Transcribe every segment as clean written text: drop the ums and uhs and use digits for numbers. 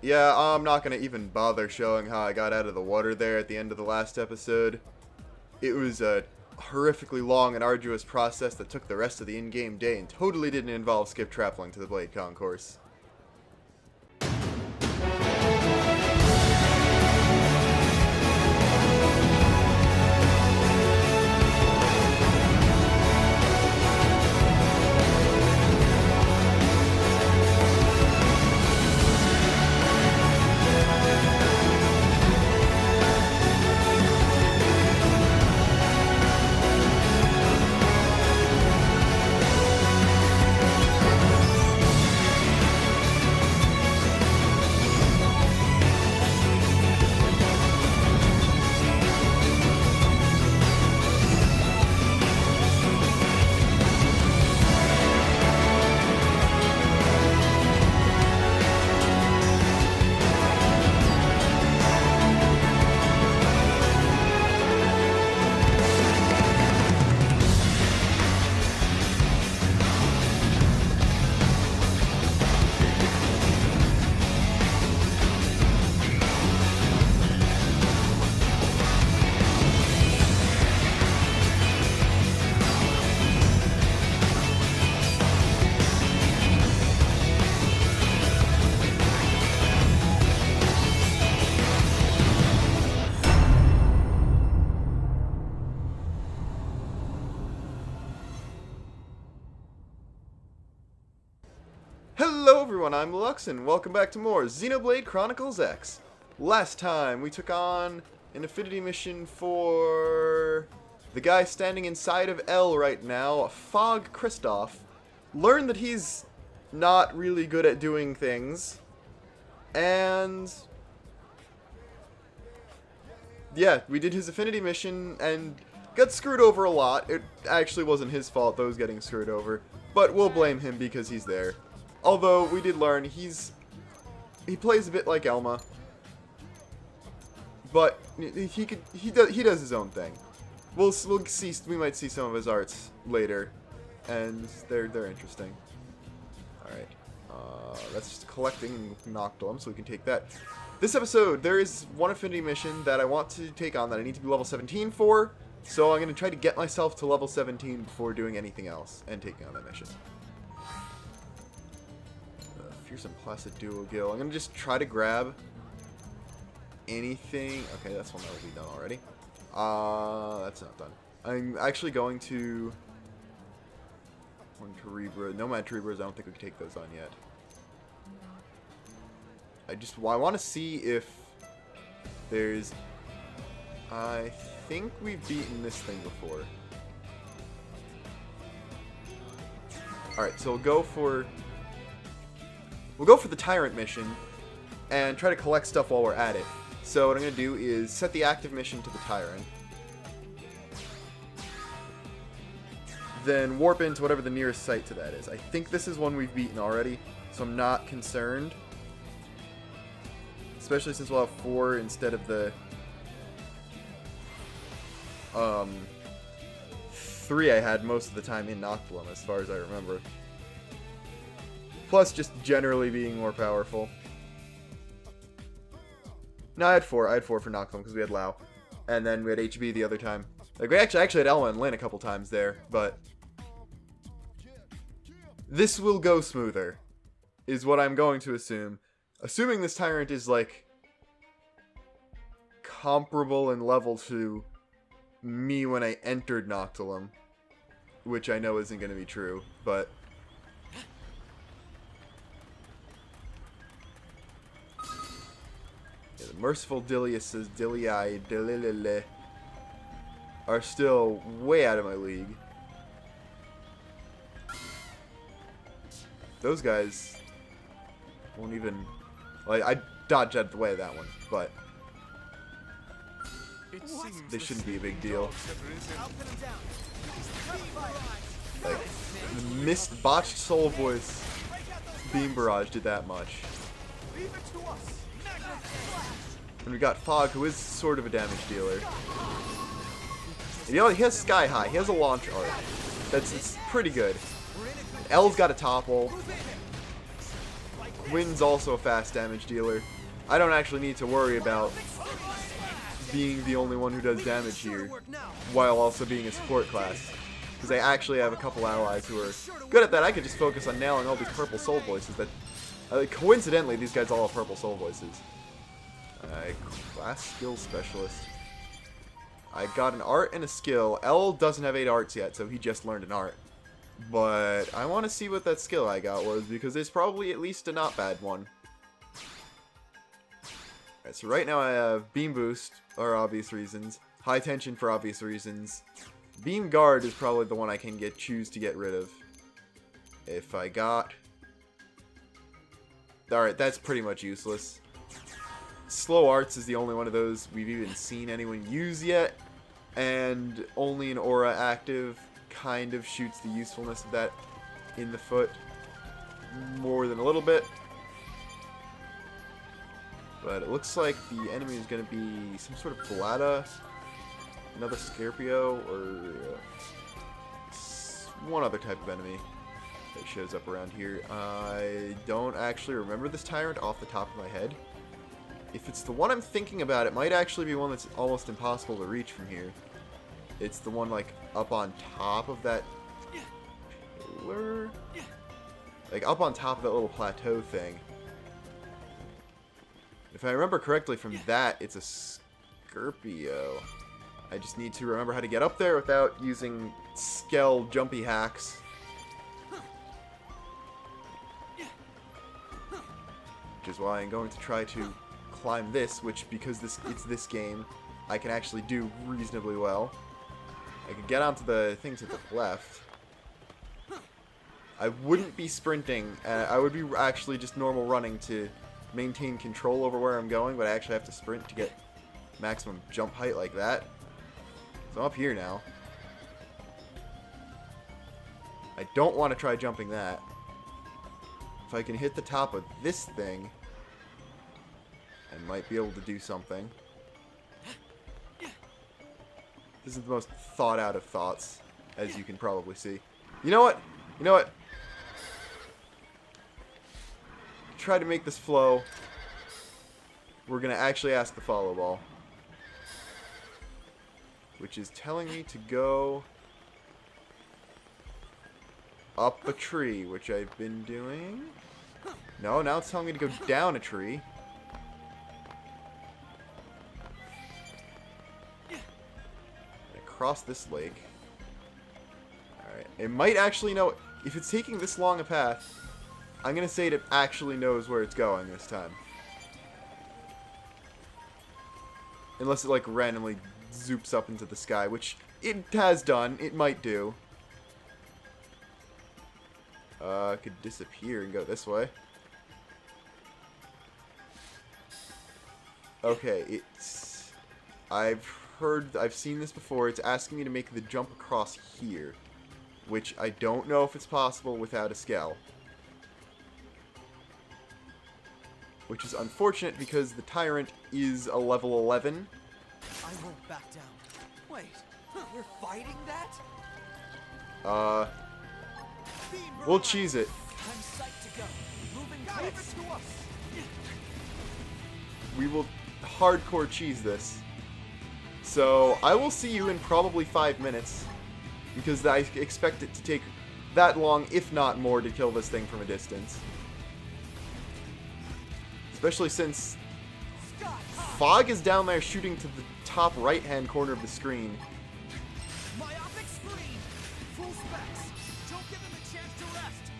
Yeah, I'm not going to even bother showing how I got out of the water there at the end of the last episode. It was a horrifically long and arduous process that took the rest of the in-game day and totally didn't involve skip traveling to the Blade Concourse. Hello everyone, I'm Luxin. Welcome back to more Xenoblade Chronicles X. Last time we took on an affinity mission for the guy standing inside of L right now, Fog Kristoff. Learned that he's not really good at doing things. And yeah, we did his affinity mission and got screwed over a lot. It actually wasn't his fault, those getting screwed over. But we'll blame him because he's there. Although we did learn he plays a bit like Elma, but he does his own thing. We'll see, we might see some of his arts later, and they're interesting. All right, that's just collecting Noctilum, so we can take that. This episode there is one affinity mission that I want to take on that I need to be level 17 for, so I'm gonna try to get myself to level 17 before doing anything else and taking on that mission. Fearsome Placid Duo Gill. I'm gonna just try to grab anything. Okay, that's one that will be done already. That's not done. I'm actually going to Nomad Terebras. I don't think we can take those on yet. I want to see if there's. I think we've beaten this thing before. All right, so we'll go for the Tyrant mission and try to collect stuff while we're at it. So what I'm going to do is set the active mission to the Tyrant. Then warp into whatever the nearest site to that is. I think this is one we've beaten already, so I'm not concerned. Especially since we'll have 4 instead of the 3 I had most of the time in Noctilum, as far as I remember. Plus, just generally being more powerful. No, I had 4. I had 4 for Noctilum because we had Lao. And then we had HB the other time. Like, we actually had Elma and Lyn a couple times there, but this will go smoother, is what I'm going to assume. Assuming this Tyrant is, like, comparable in level to me when I entered Noctilum, which I know isn't going to be true, but yeah, the merciful Dilius's Dilii Dililile are still way out of my league. Those guys won't even, like, I dodged out of the way of that one, but they shouldn't be a big deal. Like, the missed botched soul voice beam barrage did that much. And we got Fog, who is sort of a damage dealer. And, you know, he has Sky High. He has a launch art. It's pretty good. L's got a topple. Quinn's also a fast damage dealer. I don't actually need to worry about being the only one who does damage here, while also being a support class. Because I actually have a couple allies who are good at that. I could just focus on nailing all these purple soul voices that... coincidentally, these guys all have purple soul voices. Class skill specialist. I got an art and a skill. L doesn't have 8 arts yet, so he just learned an art. But I want to see what that skill I got was, because it's probably at least a not bad one. Alright, so right now I have Beam Boost, for obvious reasons. High Tension for obvious reasons. Beam Guard is probably the one I can choose to get rid of. If I got... Alright, that's pretty much useless. Slow Arts is the only one of those we've even seen anyone use yet. And only an aura active kind of shoots the usefulness of that in the foot more than a little bit. But it looks like the enemy is going to be some sort of Blada, another Scorpio, or one other type of enemy that shows up around here. I don't actually remember this tyrant off the top of my head. If it's the one I'm thinking about, it might actually be one that's almost impossible to reach from here. It's the one, like, up on top of that pillar? Like, up on top of that little plateau thing. If I remember correctly from that, it's a Scorpio. I just need to remember how to get up there without using Skell jumpy hacks. Which is why I'm going to try to climb this, which, because it's this game, I can actually do reasonably well. I can get onto the things at the left. I wouldn't be sprinting. I would be actually just normal running to maintain control over where I'm going, but I actually have to sprint to get maximum jump height like that. So I'm up here now. I don't want to try jumping that. If I can hit the top of this thing, I might be able to do something. This is the most thought out of thoughts, as you can probably see. You know what? You know what? Try to make this flow. We're going to actually ask the follow ball. Which is telling me to go up a tree, which I've been doing. No, now it's telling me to go down a tree. Across this lake. Alright. It might actually know... If it's taking this long a path, I'm going to say it actually knows where it's going this time. Unless it, like, randomly zoops up into the sky, which it has done. It might do. Could disappear and go this way. Okay, it's... I've seen this before. It's asking me to make the jump across here, which I don't know if it's possible without a Skell. Which is unfortunate because the Tyrant is a level 11. I won't back down. Wait, we're fighting that? We'll cheese it. I'm psyched to go. Moving close. To us. We will hardcore cheese this. So, I will see you in probably 5 minutes, because I expect it to take that long, if not more, to kill this thing from a distance. Especially since Fog is down there shooting to the top right-hand corner of the screen. Myopic screen. Full specs. Don't give him a chance to rest.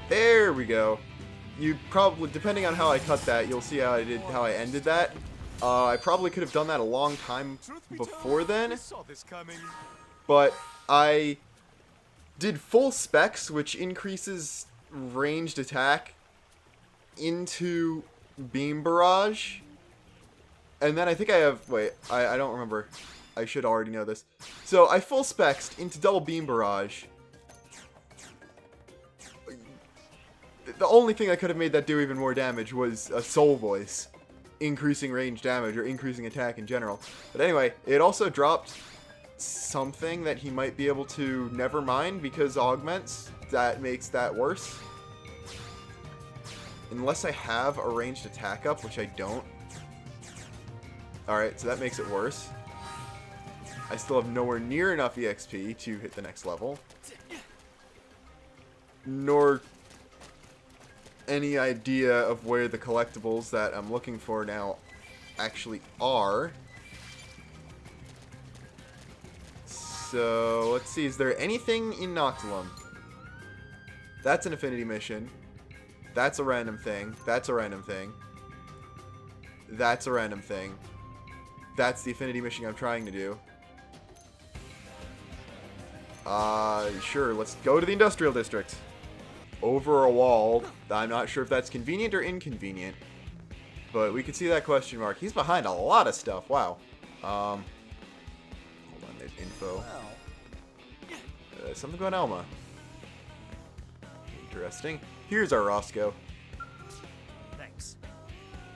There we go. You probably, depending on how I cut that, you'll see how I ended that. I probably could have done that a long time before then, but I did full specs, which increases ranged attack into Beam Barrage, and then I think I have, wait, I don't remember, I should already know this. So I full specs into double Beam Barrage. The only thing that could have made that do even more damage was a Soul Voice. Increasing range damage, or increasing attack in general. But anyway, it also dropped something that he might be able to never mind, because augments. that makes that worse. Unless I have a ranged attack up, which I don't. Alright, so that makes it worse. I still have nowhere near enough EXP to hit the next level. Nor any idea of where the collectibles that I'm looking for now actually are. So, let's see. Is there anything in Noctilum? That's an affinity mission. That's a random thing. That's a random thing. That's a random thing. That's the affinity mission I'm trying to do. Sure, let's go to the industrial district. Over a wall. I'm not sure if that's convenient or inconvenient. But we can see that question mark. He's behind a lot of stuff. Wow. Hold on, there's info. Something about Elma. Interesting. Here's our Roscoe. Thanks.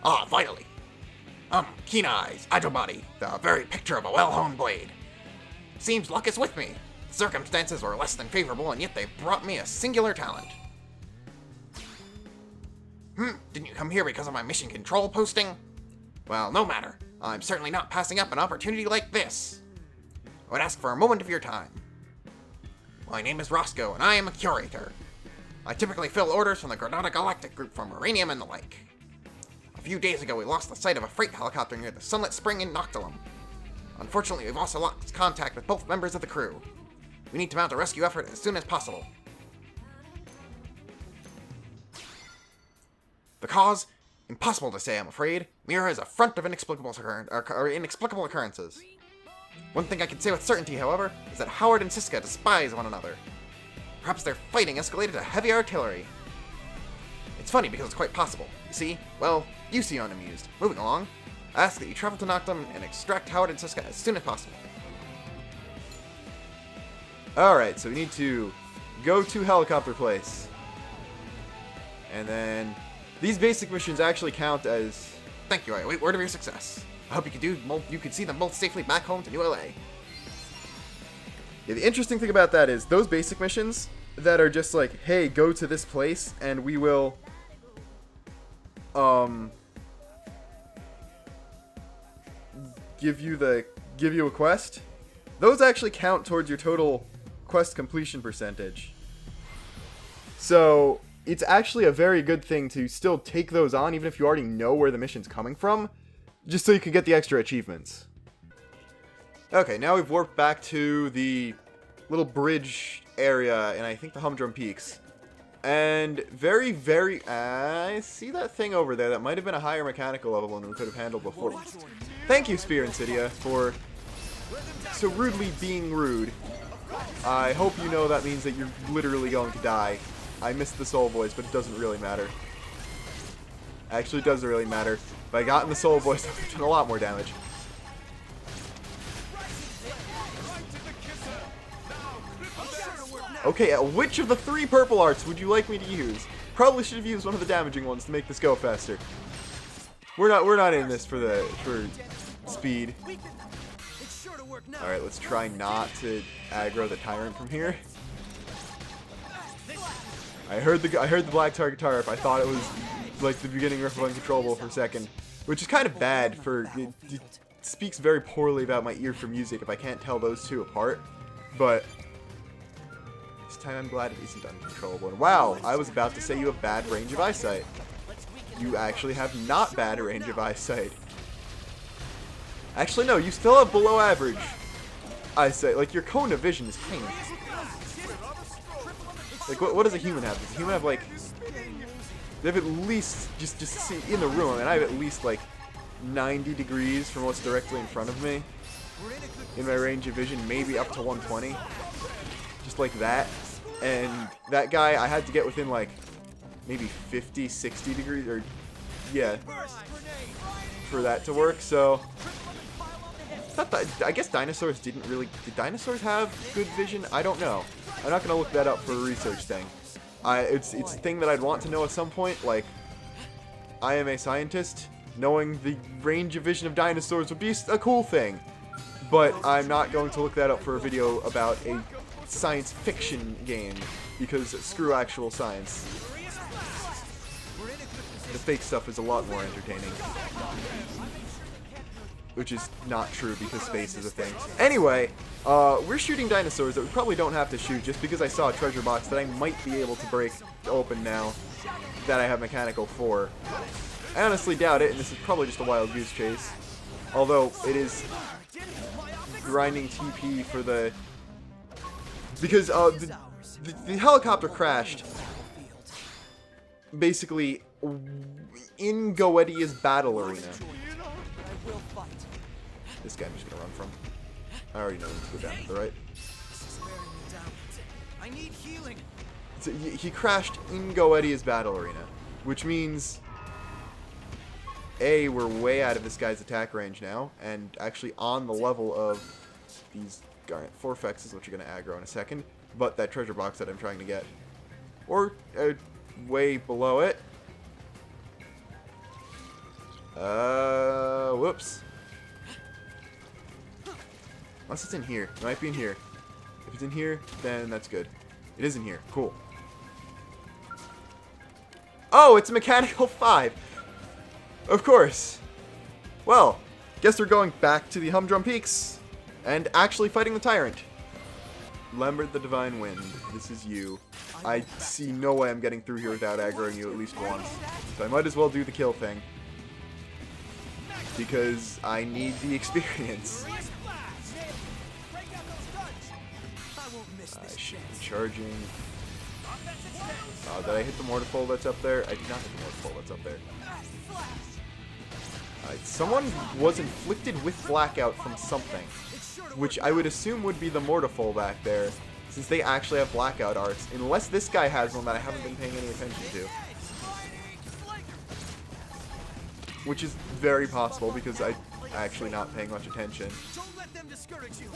Ah, finally. Keen eyes, agile body, the very picture of a well-honed blade. Seems luck is with me. Circumstances were less than favorable, and yet they brought me a singular talent. Didn't you come here because of my mission control posting? Well, no matter. I'm certainly not passing up an opportunity like this. I would ask for a moment of your time. My name is Roscoe, and I am a curator. I typically fill orders from the Granada Galactic Group for uranium and the like. A few days ago, we lost the sight of a freight helicopter near the Sunlit Spring in Noctilum. Unfortunately, we've also lost contact with both members of the crew. We need to mount a rescue effort as soon as possible. The cause? Impossible to say, I'm afraid. Mere is a front of inexplicable occurrences. One thing I can say with certainty, however, is that Howard and Siska despise one another. Perhaps their fighting escalated to heavy artillery. It's funny because it's quite possible. You see? Well, you seem unamused. Moving along. I ask that you travel to Noctilum and extract Howard and Siska as soon as possible. Alright, so we need to go to Helicopter Place. And then these basic missions actually count as... Thank you, I await word of your success. I hope you could see them both safely back home to New LA. Yeah, the interesting thing about that is those basic missions that are just like, hey, go to this place and we will give you a quest. Those actually count towards your total quest completion percentage. So it's actually a very good thing to still take those on, even if you already know where the mission's coming from, just so you can get the extra achievements. Okay, now we've warped back to the little bridge area, and I think the Humdrum Peaks. And I see that thing over there that might have been a higher mechanical level than we could have handled before. Thank you, Spear Insidia, for so rudely being rude. I hope you know that means that you're literally going to die. I missed the soul voice, but it doesn't really matter. Actually, it doesn't really matter. If I got in the soul voice, I would have done a lot more damage. Okay, which of the 3 purple arts would you like me to use? Probably should have used one of the damaging ones to make this go faster. We're not in this for speed. Alright, let's try not to aggro the tyrant from here. I heard the black target tarp. I thought it was like the beginning riff of Uncontrollable for a second, which is kind of bad for it speaks very poorly about my ear for music if I can't tell those two apart. But this time I'm glad it isn't Uncontrollable. And wow, I was about to say you have bad range of eyesight. You actually have not bad range of eyesight. Actually, no, you still have below average eyesight. Like, your cone of vision is tiny. Like, what does a human have? Does a human have, like... They have at least, just see, in the room, and I have at least, like, 90 degrees from what's directly in front of me. In my range of vision, maybe up to 120. Just like that. And that guy, I had to get within, like, maybe 50, 60 degrees, or... Yeah. For that to work, so... I guess dinosaurs didn't really... Did dinosaurs have good vision? I don't know. I'm not going to look that up for a research thing. It's a thing that I'd want to know at some point. Like, I am a scientist. Knowing the range of vision of dinosaurs would be a cool thing. But I'm not going to look that up for a video about a science fiction game, because screw actual science. The fake stuff is a lot more entertaining. Which is not true because space is a thing. Anyway, we're shooting dinosaurs that we probably don't have to shoot just because I saw a treasure box that I might be able to break open now that I have mechanical for. I honestly doubt it, and this is probably just a wild goose chase. Although, it is grinding TP for the... Because the helicopter crashed basically in Goetia's battle arena. This guy I'm just gonna run from. I already know to go down to the right. I need healing. So he crashed in Goetia's battle arena, which means A, we're way out of this guy's attack range now, and actually on the level of these Garnet Forfexes, which are going to aggro in a second, but that treasure box that I'm trying to get. Or way below it. Whoops. Unless it's in here. It might be in here. If it's in here, then that's good. It is in here. Cool. Oh, it's a mechanical 5. Of course. Well, guess we're going back to the Humdrum Peaks and actually fighting the Tyrant. Lambert the Divine Wind, this is you. I see no way I'm getting through here without aggroing you at least once. So I might as well do the kill thing. Because I need the experience. I should be charging. Did I hit the Mortarfold that's up there? I did not hit the Mortarfold that's up there. Someone was inflicted with Blackout from something, which I would assume would be the Mortarfold back there, since they actually have Blackout arts, unless this guy has one that I haven't been paying any attention to. Which is very possible, because I'm actually not paying much attention. Don't let them discourage you.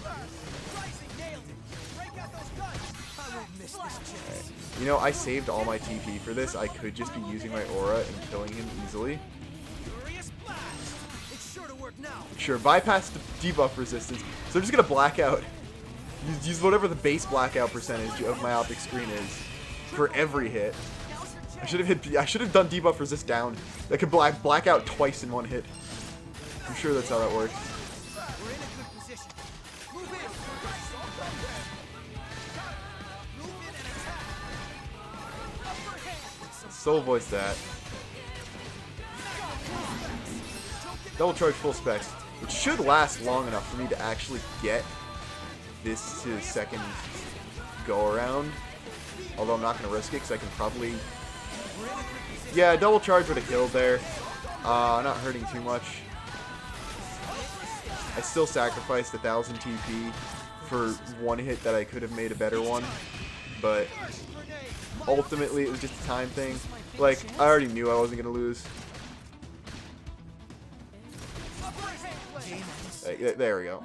Right. You know, I saved all my TP for this. I could just be using my aura and killing him easily. Sure, bypass the debuff resistance. So I'm just gonna blackout. Use whatever the base blackout percentage of my optic screen is for every hit. I should have done debuff resist down. That could black out twice in one hit. I'm sure that's how that works. Soul voice that. Double charge full specs, which should last long enough for me to actually get this to second go around. Although I'm not going to risk it because I can probably... Yeah, double charge would have killed there. Not hurting too much. I still sacrificed 1,000 TP for one hit that I could have made a better one. But ultimately it was just a time thing. Like, I already knew I wasn't going to lose. There we go.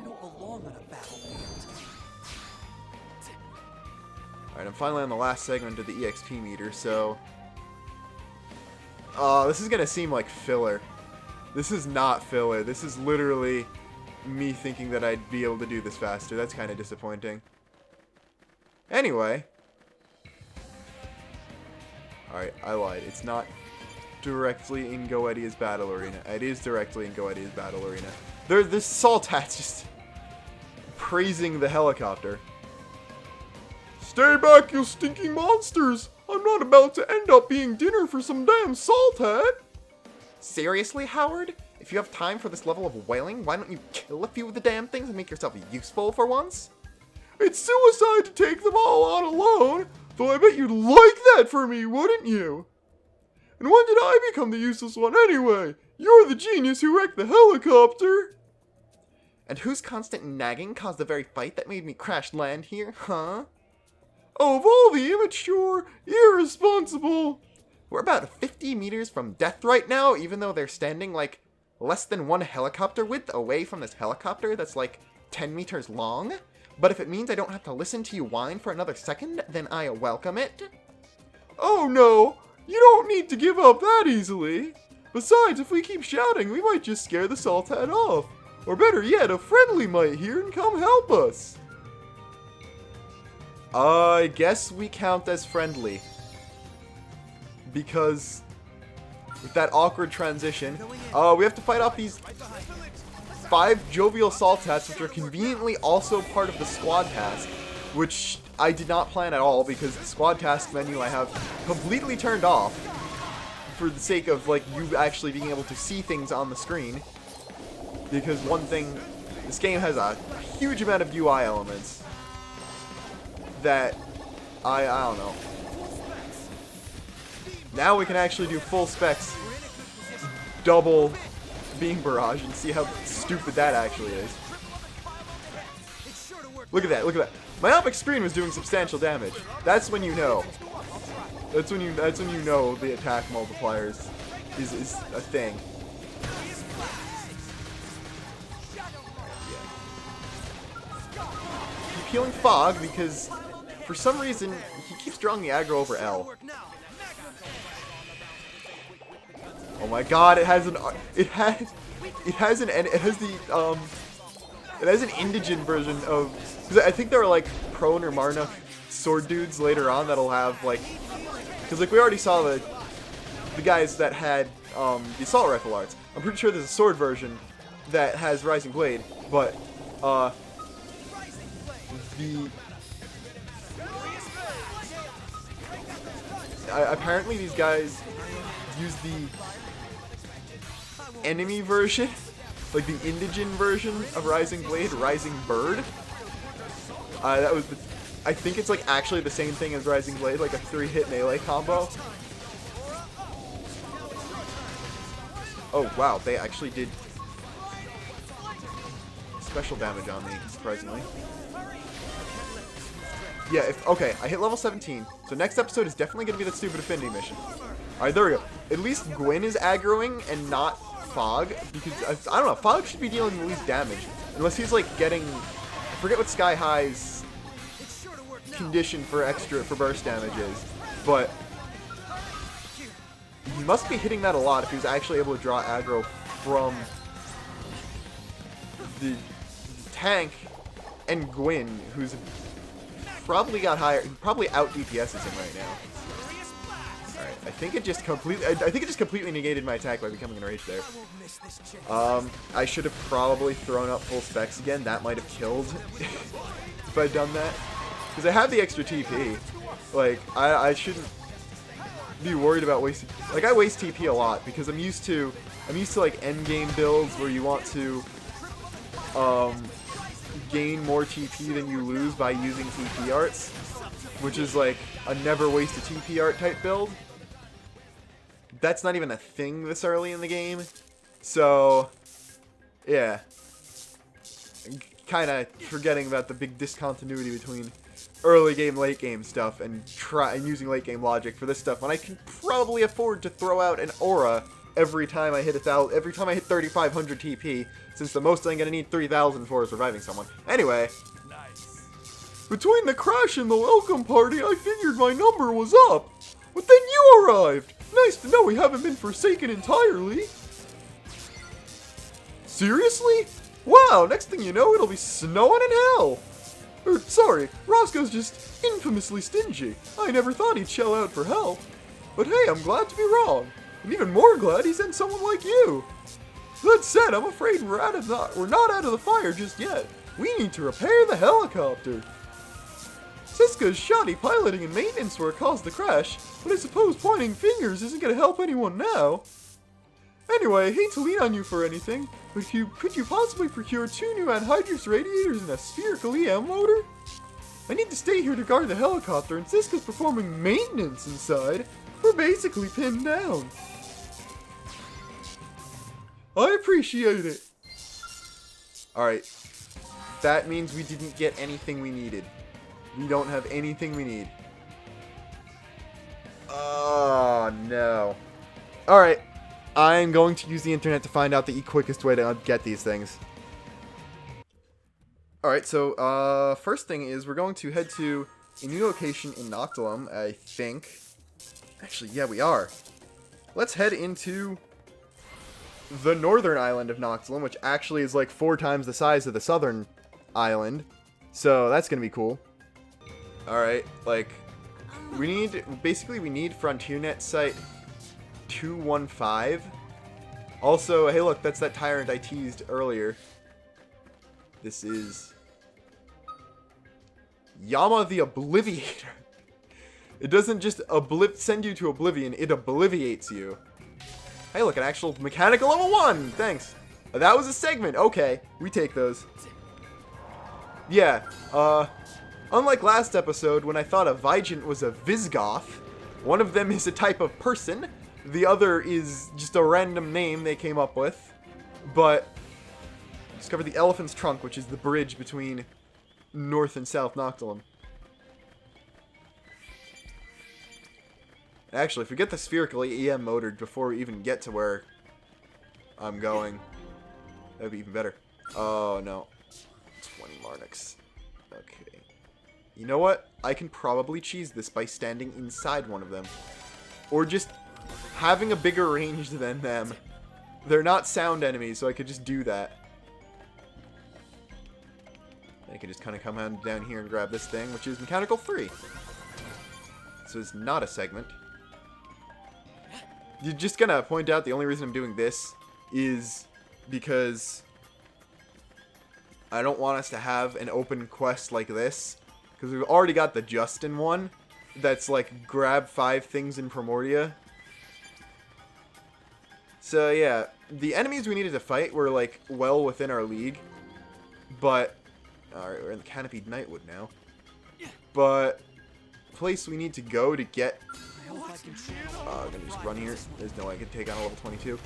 Alright, I'm finally on the last segment of the EXP meter, so... this is gonna seem like filler. This is not filler. This is literally me thinking that I'd be able to do this faster. That's kind of disappointing. Anyway. Alright, I lied. It's not directly in Goetia's battle arena. It is directly in Goetia's battle arena. This Saltat's just praising the helicopter. Stay back, you stinking monsters! I'm not about to end up being dinner for some damn Saltat! Seriously, Howard? If you have time for this level of wailing, why don't you kill a few of the damn things and make yourself useful for once? It's suicide to take them all on alone, though I bet you'd like that for me, wouldn't you? And when did I become the useless one anyway? You're the genius who wrecked the helicopter! And whose constant nagging caused the very fight that made me crash land here, huh? Of all the immature, irresponsible... We're about 50 meters from death right now, even though they're standing, like, less than one helicopter width away from this helicopter that's, like, 10 meters long. But if it means I don't have to listen to you whine for another second, then I welcome it. Oh no! You don't need to give up that easily! Besides, if we keep shouting, we might just scare the Saltat off. Or better yet, a friendly might hear and come help us. I guess we count as friendly. Because with that awkward transition, we have to fight off these 5 jovial Saltats, which are conveniently also part of the squad task, which I did not plan at all because the squad task menu I have completely turned off for the sake of like you actually being able to see things on the screen. Because one thing, this game has a huge amount of UI elements that I don't know. Now we can actually do full specs, double beam barrage, and see how stupid that actually is. Look at that, look at that. Myopic screen was doing substantial damage. That's when you know. That's when you know the attack multipliers is a thing. Keep healing Fog because for some reason he keeps drawing the aggro over L. Oh my god, it has an indigent version of, because I think there are like Prone or Marna sword dudes later on that'll have like, because like we already saw the guys that had the assault rifle arts. I'm pretty sure there's a sword version that has Rising Blade, but apparently these guys use the enemy version, like the indigent version of Rising Blade, Rising Bird. That was I think it's like actually the same thing as Rising Blade, like a 3-hit melee combo. Oh wow, they actually did special damage on me, surprisingly. Yeah, okay, I hit level 17, so next episode is definitely going to be that stupid affinity mission. Alright, there we go. At least Gwyn is aggroing and not Fog, because, I don't know, Fog should be dealing the least damage. Unless he's, like, getting, I forget what Sky High's condition for burst damage is, but he must be hitting that a lot if he was actually able to draw aggro from the tank and Gwyn, who's probably got higher, probably out DPS's him right now. Alright, I think it just completely negated my attack by becoming enraged there. I should have probably thrown up full specs again. That might have killed if I'd done that. Because I have the extra TP. Like, I shouldn't be worried about wasting, like I waste TP a lot because I'm used to like end game builds where you want to gain more TP than you lose by using TP arts, which is like a never waste a TP art type build. That's not even a thing this early in the game, so yeah, kind of forgetting about the big discontinuity between early game, late game stuff, and using late game logic for this stuff when I can probably afford to throw out an aura every time I hit 3,500 TP, since the most I'm gonna need 3,000 for is reviving someone. Anyway, between the crash and the welcome party, I figured my number was up. But then you arrived. Nice to know we haven't been forsaken entirely. Seriously? Wow, next thing you know, it'll be snowing in hell. Sorry, Roscoe's just infamously stingy. I never thought he'd shell out for help. But hey, I'm glad to be wrong. I'm even more glad he sent someone like you. That said, I'm afraid we're not out of the fire just yet. We need to repair the helicopter. Siska's shoddy piloting and maintenance work caused the crash, but I suppose pointing fingers isn't going to help anyone now. Anyway, I hate to lean on you for anything, but could you possibly procure 2 new anhydrous radiators and a spherical EM motor? I need to stay here to guard the helicopter, and Siska's performing maintenance inside. We're basically pinned down. I appreciate it. Alright. That means we didn't get anything we needed. We don't have anything we need. Oh, no. Alright. I'm going to use the internet to find out the quickest way to get these things. Alright, so, first thing is we're going to head to a new location in Noctilum, I think. Actually, yeah, we are. Let's head into the northern island of Noctilum, which actually is like 4 times the size of the southern island. So that's going to be cool. Alright, like, we need FrontierNet Site 215. Also, hey look, that's that tyrant I teased earlier. This is Yama the Obliviator. It doesn't just send you to oblivion, it obliviates you. Hey look, an actual mechanical level 1! Thanks. That was a segment. Okay, we take those. Yeah, unlike last episode when I thought a Vigent was a Visgoth, one of them is a type of person, the other is just a random name they came up with. But discovered the Elephant's Trunk, which is the bridge between North and South Noctilum. Actually, if we get the spherically EM motored before we even get to where I'm going, that'd be even better. Oh, no. 20 Marnix. Okay. You know what? I can probably cheese this by standing inside one of them. Or just having a bigger range than them. They're not sound enemies, so I could just do that. I can just kind of come on down here and grab this thing, which is Mechanical 3. So it's not a segment. You're just gonna point out the only reason I'm doing this is because I don't want us to have an open quest like this. Because we've already got the Justin one that's like grab 5 things in Primordia. So yeah, the enemies we needed to fight were like well within our league. But, alright, we're in the Canopied Nightwood now. But, the place we need to go to get... I'm gonna just run here. There's no way I can take on a level 22.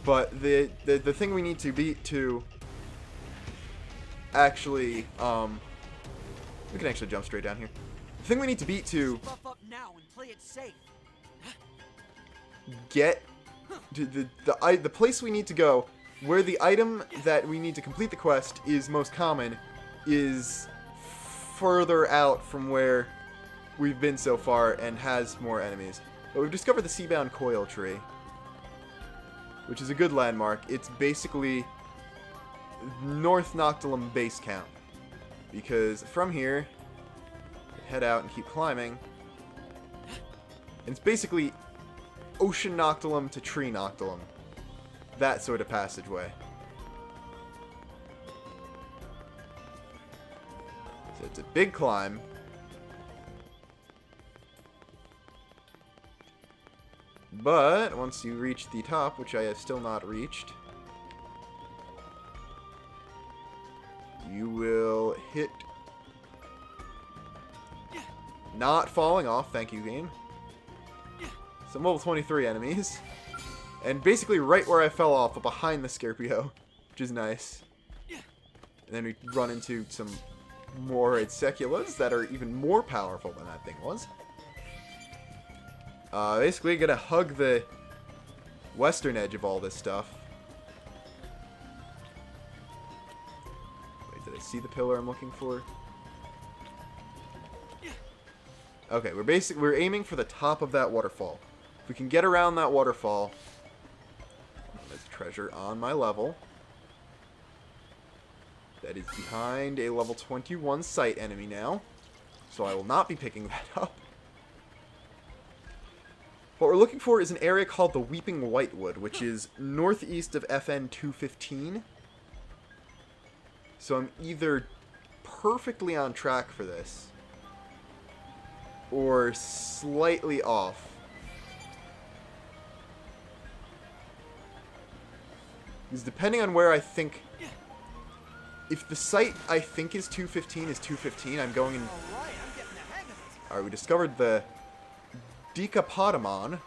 But the thing we need to beat to actually, we can actually jump straight down here. The thing we need to beat to get to the place we need to go, where the item that we need to complete the quest is most common, is further out from where we've been so far and has more enemies. But we've discovered the Seabound Coil Tree, which is a good landmark. It's basically North Noctilum base camp. Because from here, head out and keep climbing. And it's basically Ocean Noctilum to Tree Noctilum. That sort of passageway. So it's a big climb. But once you reach the top, which I have still not reached, you will hit not falling off, thank you game, some level 23 enemies, and basically right where I fell off, but behind the Scorpio, which is nice. And then we run into some more Seculas that are even more powerful than that thing was. Basically, gonna hug the western edge of all this stuff. Wait, did I see the pillar I'm looking for? Okay, we're aiming for the top of that waterfall. If we can get around that waterfall, there's treasure on my level. That is behind a level 21 site enemy now, so I will not be picking that up. What we're looking for is an area called the Weeping Whitewood, which is northeast of FN 215. So I'm either perfectly on track for this, or slightly off. Because depending on where I think... If the site I think is 215 is 215, I'm going in... Alright, we discovered the Decapodimon.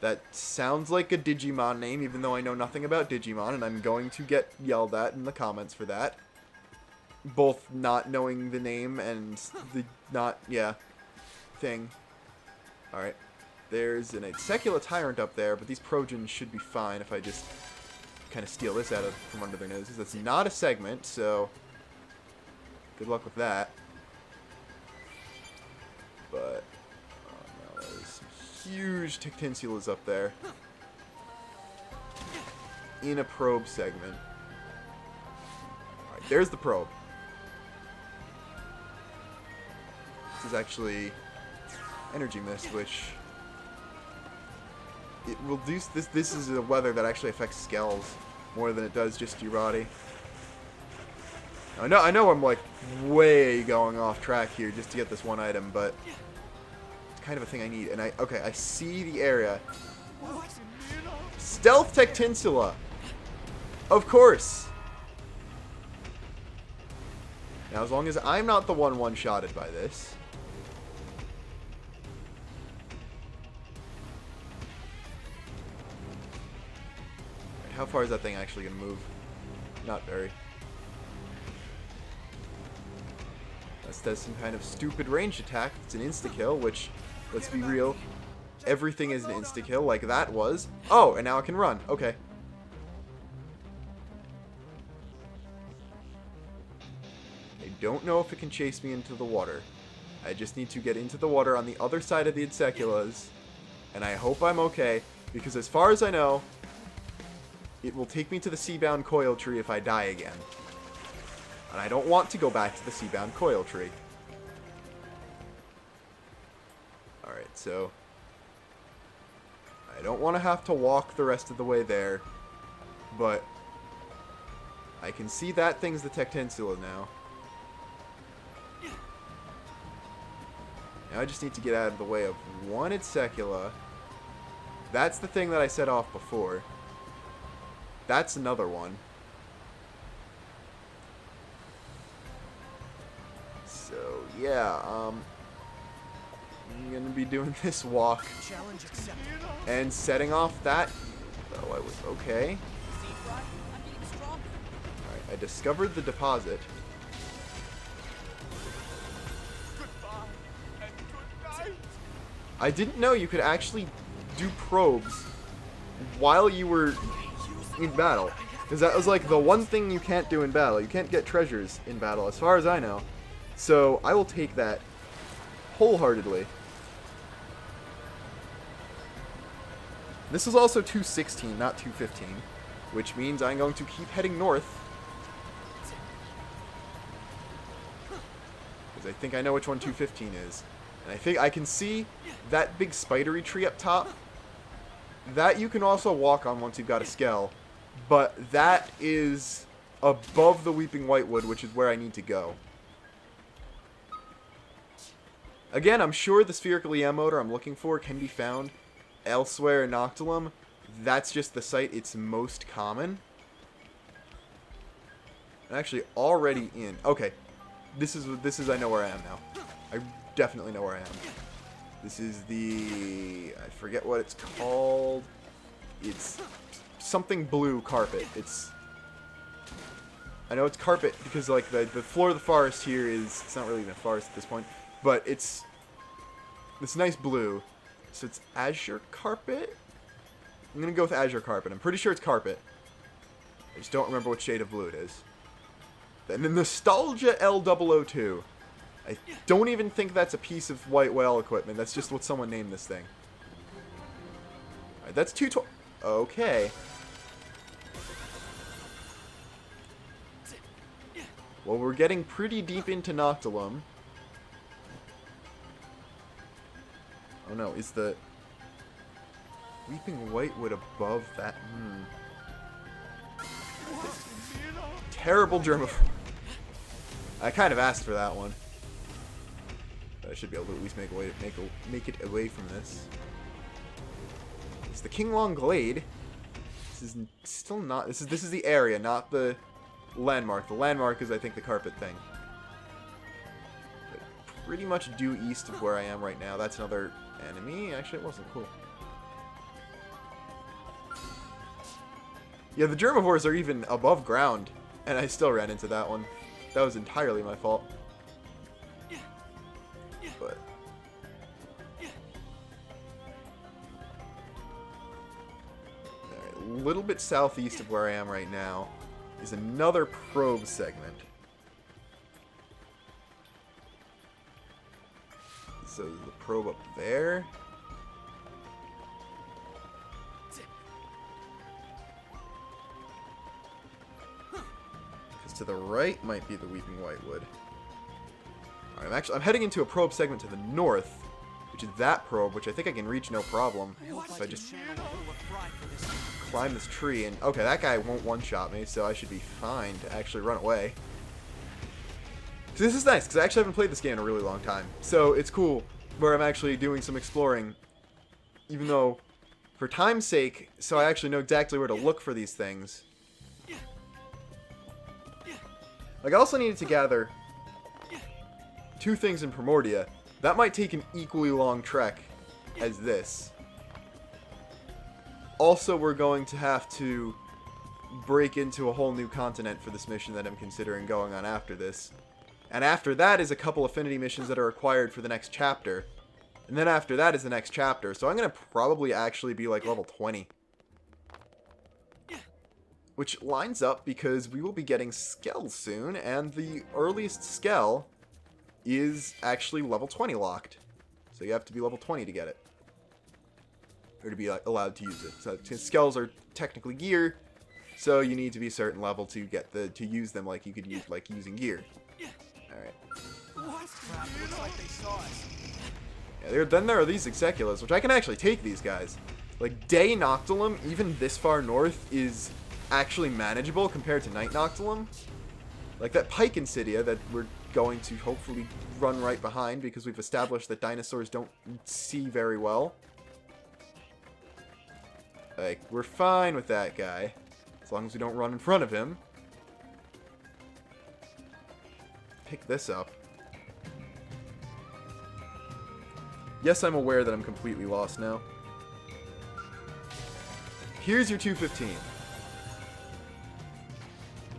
That sounds like a Digimon name, even though I know nothing about Digimon, and I'm going to get yelled at in the comments for that. Both not knowing the name and the thing. Alright. There's an Secula Tyrant up there, but these Projans should be fine if I just kind of steal this out of from under their noses. That's not a segment, so good luck with that. But oh no, there's some huge Tictinsulas up there in a probe segment. Alright, there's the probe. This is actually energy mist, which it will do. This is a weather that actually affects skells more than it does just your body. I know I'm like way going off track here just to get this one item, but it's kind of a thing I need. And I see the area. Stealth Tectinsula, of course. Now, as long as I'm not the one-shotted by this. How far is that thing actually going to move? Not very. That's some kind of stupid ranged attack. It's an insta-kill, which, let's be real, everything is an insta-kill, like that was. Oh, and now I can run. Okay. I don't know if it can chase me into the water. I just need to get into the water on the other side of the Inseculas, and I hope I'm okay, because as far as I know, it will take me to the Seabound Coil Tree if I die again. And I don't want to go back to the Seabound Coil Tree. Alright, so I don't want to have to walk the rest of the way there, but I can see that thing's the Tectinsula now. Now I just need to get out of the way of one Insecula. That's the thing that I set off before. That's another one. So, yeah, I'm gonna be doing this walk Challenge accepted. and setting off that. Oh, I was okay. Alright, I discovered the deposit. Goodbye and good night. I didn't know you could actually do probes while you were in battle. Because that was like the one thing you can't do in battle. You can't get treasures in battle, as far as I know. So I will take that wholeheartedly. This is also 216, not 215, which means I'm going to keep heading north. Because I think I know which one 215 is. And I think I can see that big spidery tree up top. That you can also walk on once you've got a skell. But that is above the Weeping Whitewood, which is where I need to go. Again, I'm sure the spherical EM motor I'm looking for can be found elsewhere in Noctilum. That's just the site it's most common. I'm actually already in. Okay, this is I know where I am now. I definitely know where I am. This is the, I forget what it's called. It's something blue carpet. I know it's carpet because like the floor of the forest here is, it's not really even a forest at this point, but it's this nice blue. So it's azure carpet? I'm gonna go with azure carpet. I'm pretty sure it's carpet. I just don't remember what shade of blue it is. And then Nostalgia L002. I don't even think that's a piece of white whale equipment. That's just what someone named this thing. Alright, that's 212. Okay. Well, we're getting pretty deep into Noctilum. Oh no, is the Weeping Whitewood above that? Terrible germaphobe. I kind of asked for that one. But I should be able to at least make it away from this. It's the Kinglong Glade. This is still not. This is the area, not the landmark. The landmark is, I think, the carpet thing. But pretty much due east of where I am right now. That's another enemy. Actually, it wasn't. Cool. Yeah, the germivores are even above ground, and I still ran into that one. That was entirely my fault. But a little bit southeast of where I am right now is another probe segment. So the probe up there. Because to the right might be the Weeping Whitewood. I'm heading into a probe segment to the north, which is that probe, which I think I can reach no problem if I just climb this tree. And okay, that guy won't one-shot me, so I should be fine to actually run away. So this is nice, because I actually haven't played this game in a really long time. So it's cool where I'm actually doing some exploring, even though for time's sake, so I actually know exactly where to look for these things. Like, I also needed to gather 2 things in Primordia. That might take an equally long trek as this. Also, we're going to have to break into a whole new continent for this mission that I'm considering going on after this. And after that is a couple affinity missions that are required for the next chapter. And then after that is the next chapter. So I'm going to probably actually be like level 20. Which lines up because we will be getting Skell soon. And the earliest Skell is actually level 20 locked. So you have to be level 20 to get it. Or to be allowed to use it. So Skells are technically gear. So you need to be a certain level to get to use them like you could use like using gear. Alright. Yeah, then there are these Execulas, which I can actually take these guys. Like, day Noctilum, even this far north, is actually manageable compared to night Noctilum. Like, that Pike Insidia that we're going to hopefully run right behind because we've established that dinosaurs don't see very well. Like, we're fine with that guy, as long as we don't run in front of him. Pick this up. Yes, I'm aware that I'm completely lost now. Here's your 215.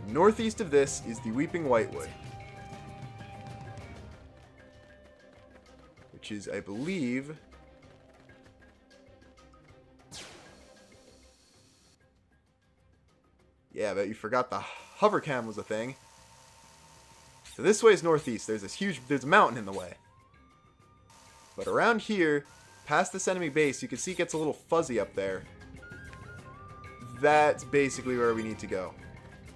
Northeast of this is the Weeping Whitewood, which is, I believe, yeah, but you forgot the hovercam was a thing. So this way is northeast. There's a mountain in the way. But around here, past this enemy base, you can see it gets a little fuzzy up there. That's basically where we need to go.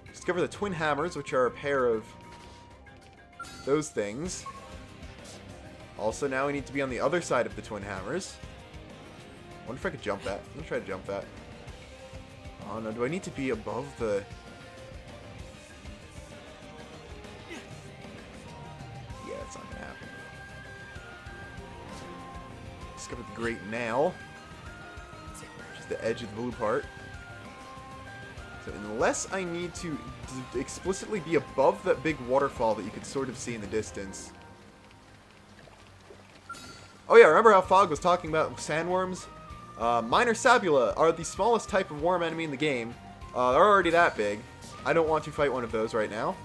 Discover the Twin Hammers, which are a pair of those things. Also, now we need to be on the other side of the Twin Hammers. I wonder if I could jump that. I'm going to try to jump that. Oh no, do I need to be above the... Yeah, it's not going to happen. Discover the Great Nail, which is the edge of the blue part. So unless I need to explicitly be above that big waterfall that you could sort of see in the distance. Oh yeah, remember how Fog was talking about sandworms? Minor Sabula are the smallest type of worm enemy in the game. They're already that big. I don't want to fight one of those right now.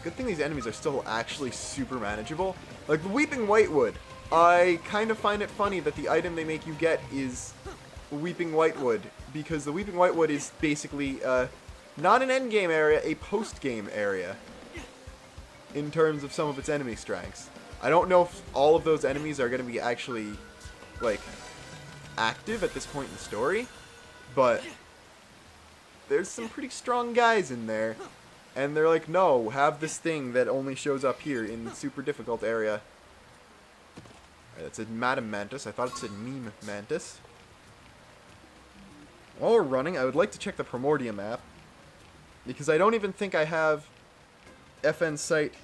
Good thing these enemies are still actually super manageable. Like the Weeping Whitewood. I kind of find it funny that the item they make you get is Weeping Whitewood, because the Weeping Whitewood is basically not an endgame area, a post-game area in terms of some of its enemy strengths. I don't know if all of those enemies are going to be actually, like, active at this point in the story, but there's some pretty strong guys in there, and they're like, no, have this thing that only shows up here in the super difficult area. That said Madam Mantis. I thought it said Meme Mantis. While we're running, I would like to check the Primordia map, because I don't even think I have FN Sight.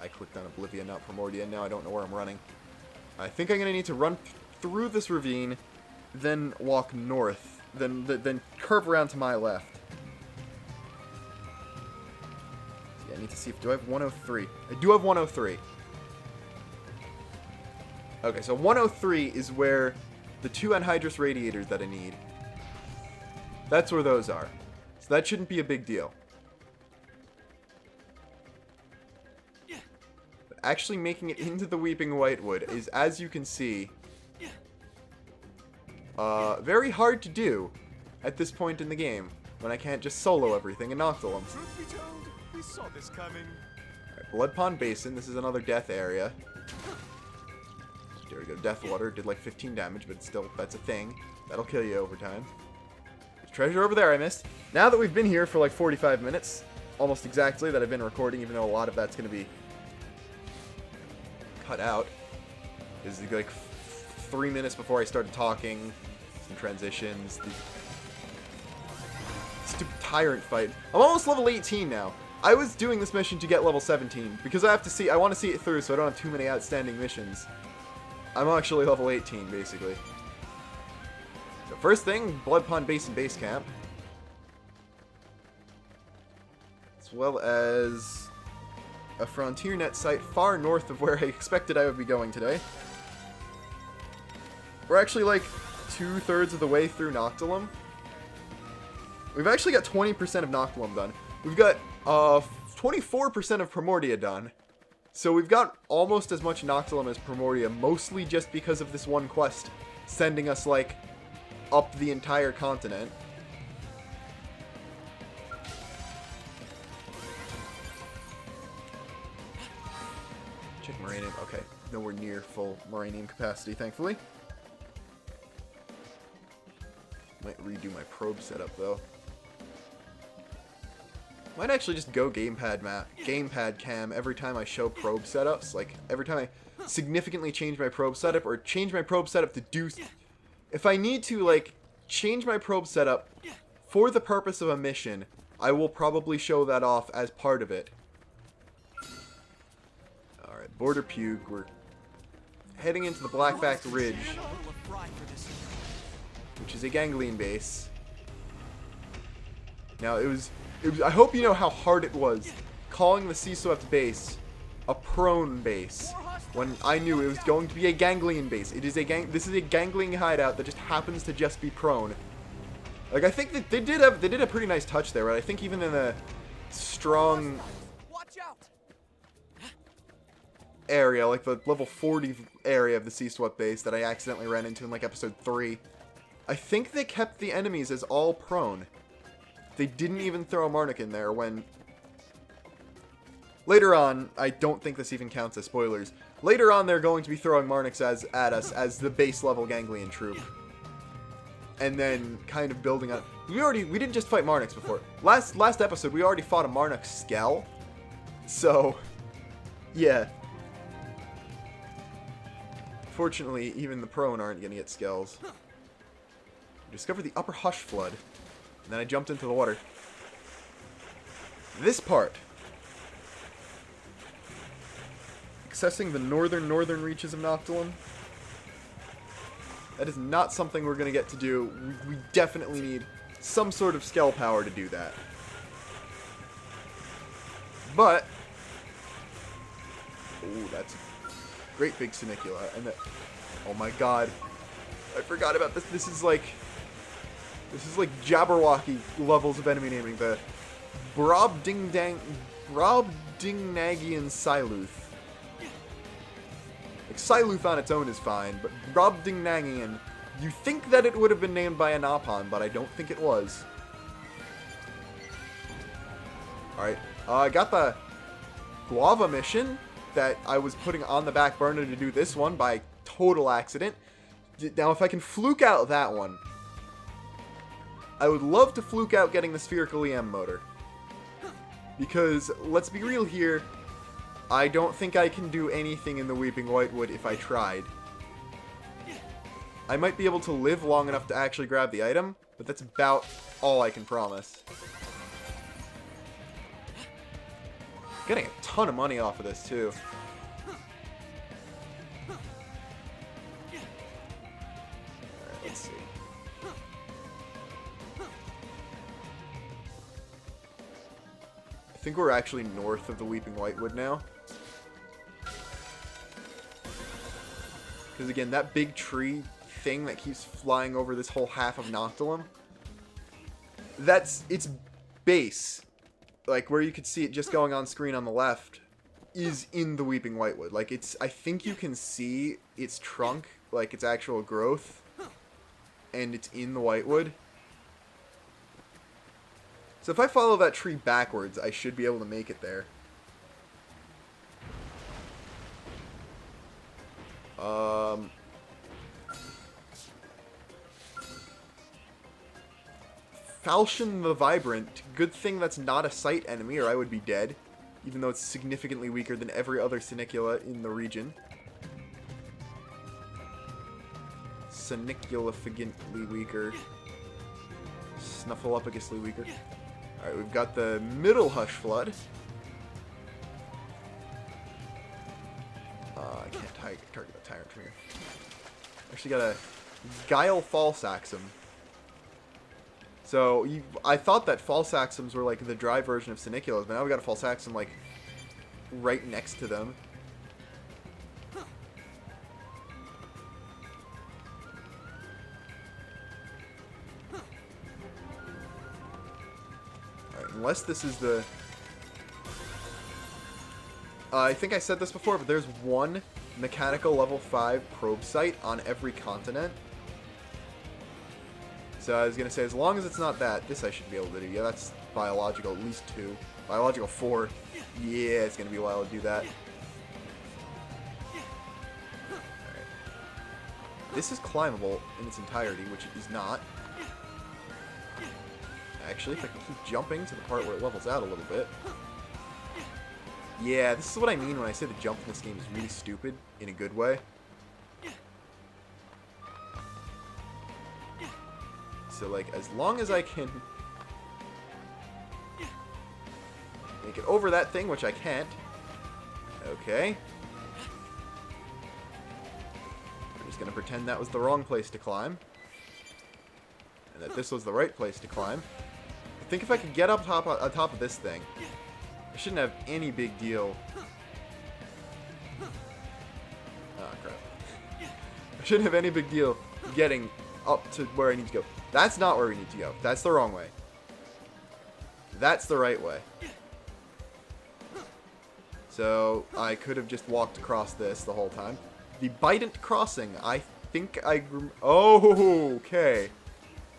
I clicked on Oblivion, not Primordia. Now I don't know where I'm running. I think I'm going to need to run through this ravine, then walk north, then curve around to my left. I need to see if, do I have 103? I do have 103. Okay, so 103 is where the 2 anhydrous radiators that I need, that's where those are. So that shouldn't be a big deal. But actually making it into the Weeping Whitewood is, as you can see, very hard to do at this point in the game. when I can't just solo everything in Noctilum. Truth be told, we saw this coming. Alright, Blood Pond Basin. This is another death area. There we go. Death Water. Did like 15 damage, but still, that's a thing. That'll kill you over time. There's treasure over there I missed. Now that we've been here for like 45 minutes, almost exactly, that I've been recording, even though a lot of that's going to be cut out, is like 3 minutes before I started talking, some transitions, the stupid tyrant fight. I'm almost level 18 now. I was doing this mission to get level 17 because I want to see it through so I don't have too many outstanding missions. I'm actually level 18 basically. So first thing, Blood Pond Basin base camp, as well as a frontier net site far north of where I expected I would be going today. We're actually like 2/3 of the way through Noctilum. We've actually got 20% of Noctilum done. We've got 24% of Primordia done. So we've got almost as much Noctilum as Primordia, mostly just because of this one quest sending us like up the entire continent. Check Moranium. Okay, nowhere near full Moranium capacity, thankfully. Might redo my probe setup though. Might actually just go gamepad cam every time I show probe setups. Like every time I significantly change my probe setup or change my probe setup to do. If I need to like change my probe setup for the purpose of a mission, I will probably show that off as part of it. Alright, Border Puke. We're heading into the Blackback Ridge, which is a ganglion base. Now, it was I hope you know how hard it was calling the Sea Swept base a prone base when I knew it was going to be a ganglion base. This is a ganglion hideout that just happens to just be prone. Like, I think that they did a pretty nice touch there, right? I think even in the strong area, like the level 40 area of the Sea Swept base that I accidentally ran into in like episode 3, I think they kept the enemies as all prone. They didn't even throw a Marnik in there when... Later on, I don't think this even counts as spoilers. Later on, they're going to be throwing Marniks at us as the base level ganglion troop. And then kind of building up... We didn't just fight Marniks before. Last episode, we already fought a Marnik Skell. So, yeah. Fortunately, even the prone aren't going to get Skells. We discovered the Upper Hush Flood. And then I jumped into the water. This part. Accessing the northern reaches of Noctilum. That is not something we're going to get to do. We definitely need some sort of Skell power to do that. But... Oh, that's a great big Sinicula. And that... Oh my god. I forgot about this. This is like Jabberwocky levels of enemy naming. The Brobdingnagian Siluth. Like, Siluth on its own is fine, but Brobdingnagian, you think that it would have been named by a Nopon, but I don't think it was. Alright, I got the Guava mission that I was putting on the back burner to do this one by total accident. Now, if I can fluke out that one, I would love to fluke out getting the spherical EM motor. Because, let's be real here, I don't think I can do anything in the Weeping Whitewood if I tried. I might be able to live long enough to actually grab the item, but that's about all I can promise. Getting a ton of money off of this, too. Alright, let's see. I think we're actually north of the Weeping Whitewood now. Because again, that big tree thing that keeps flying over this whole half of Noctilum, that's its base. Like, where you could see it just going on screen on the left, is in the Weeping Whitewood. Like, it's, I think you can see its trunk, like its actual growth, and it's in the Whitewood. So if I follow that tree backwards, I should be able to make it there. Falchion the Vibrant. Good thing that's not a sight enemy, or I would be dead. Even though it's significantly weaker than every other Senicula in the region. Significantly weaker. Snuffleupagously weaker. Alright, we've got the middle Hush Flood. I can't target the Tyrant from here. Actually got a Guile False Axum. So, I thought that False Axums were like the dry version of Seniculas, but now we got a False Axum like right next to them. Alright, unless this is the... I think I said this before, but there's one mechanical level 5 probe site on every continent. So I was going to say, as long as it's not that, this I should be able to do. Yeah, that's biological, at least 2. Biological 4. Yeah, it's going to be a while to do that. Alright. This is climbable in its entirety, which it is not. Actually, if I can keep jumping to the part where it levels out a little bit. Yeah, this is what I mean when I say the jump in this game is really stupid, in a good way. So, like, as long as I can make it over that thing, which I can't. Okay. We're just going to pretend that was the wrong place to climb. And that this was the right place to climb. I think if I could get up top on top of this thing, I shouldn't have any big deal. Oh, crap. I shouldn't have any big deal getting up to where I need to go. That's not where we need to go. That's the wrong way. That's the right way. So, I could have just walked across this the whole time. The Bident Crossing, I think I... Oh, okay.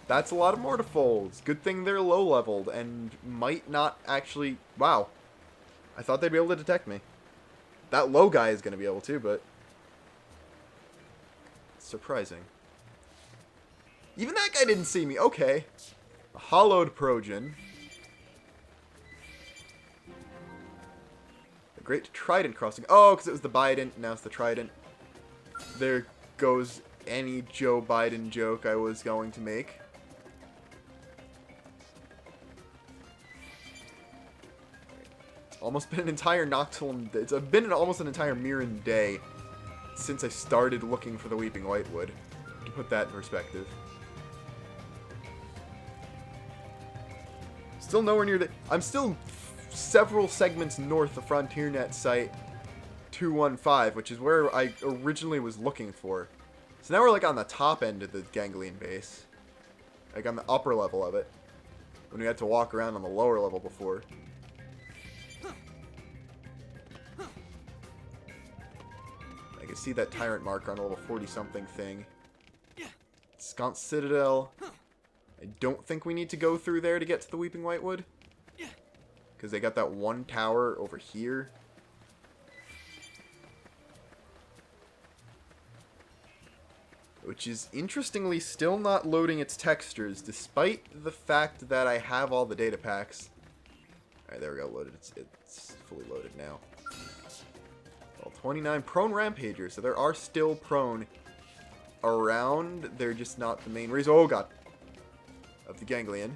That's a lot of Mortifolds. Good thing they're low-leveled and might not actually... Wow. I thought they'd be able to detect me. That low guy is going to be able to, but... Surprising. Even that guy didn't see me. Okay. A Hollowed Progen. The Great Trident Crossing. Oh, because it was the Bident, now it's the Trident. There goes any Joe Biden joke I was going to make. Almost been an entire Noctilum... It's been almost an entire Mirren day since I started looking for the Weeping Whitewood. To put that in perspective. Still nowhere near the... I'm still several segments north of FrontierNet Site 215, which is where I originally was looking for. So now we're like on the top end of the Ganglion base. Like on the upper level of it. When we had to walk around on the lower level before. I can see that Tyrant marker on a level 40-something thing. Sconce Citadel. I don't think we need to go through there to get to the Weeping Whitewood. Because they got that one tower over here. Which is, interestingly, still not loading its textures, despite the fact that I have all the data packs. Alright, there we go, loaded. It's fully loaded now. Well, 29 prone Rampager, so there are still prone around. They're just not the main reason. Oh, God. Of the Ganglion.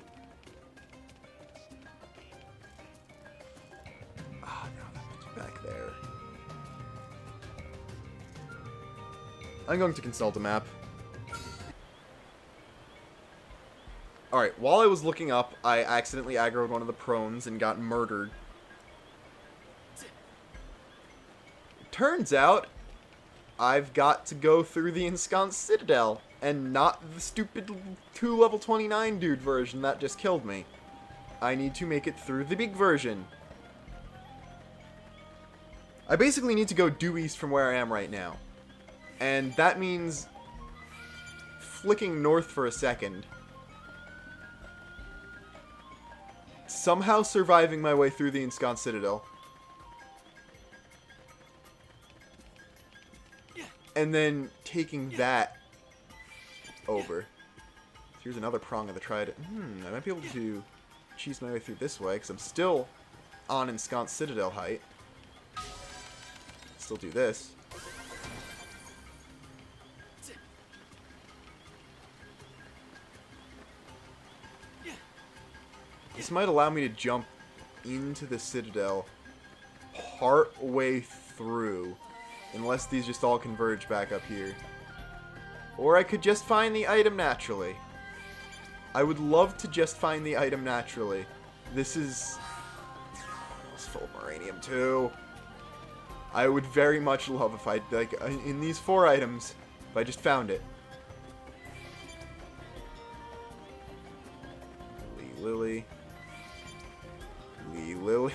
Ah, no, that puts me back there. I'm going to consult a map. Alright, while I was looking up, I accidentally aggroed one of the prones and got murdered. Turns out, I've got to go through the Ensconced Citadel, and not the stupid 2 level 29 dude version that just killed me. I need to make it through the big version. I basically need to go due east from where I am right now. And that means flicking north for a second. somehow surviving my way through the ensconced citadel. And then taking that over. So here's another prong of the trident. I might be able to cheese my way through this way, because I'm still on ensconced citadel height. Still do this. This might allow me to jump into the citadel part way through, unless these just all converge back up here. Or I could just find the item naturally. I would love to just find the item naturally. This is... It's full of Moranium too. I would very much love if I, like, in these 4 items, if I just found it. Lily. Lily.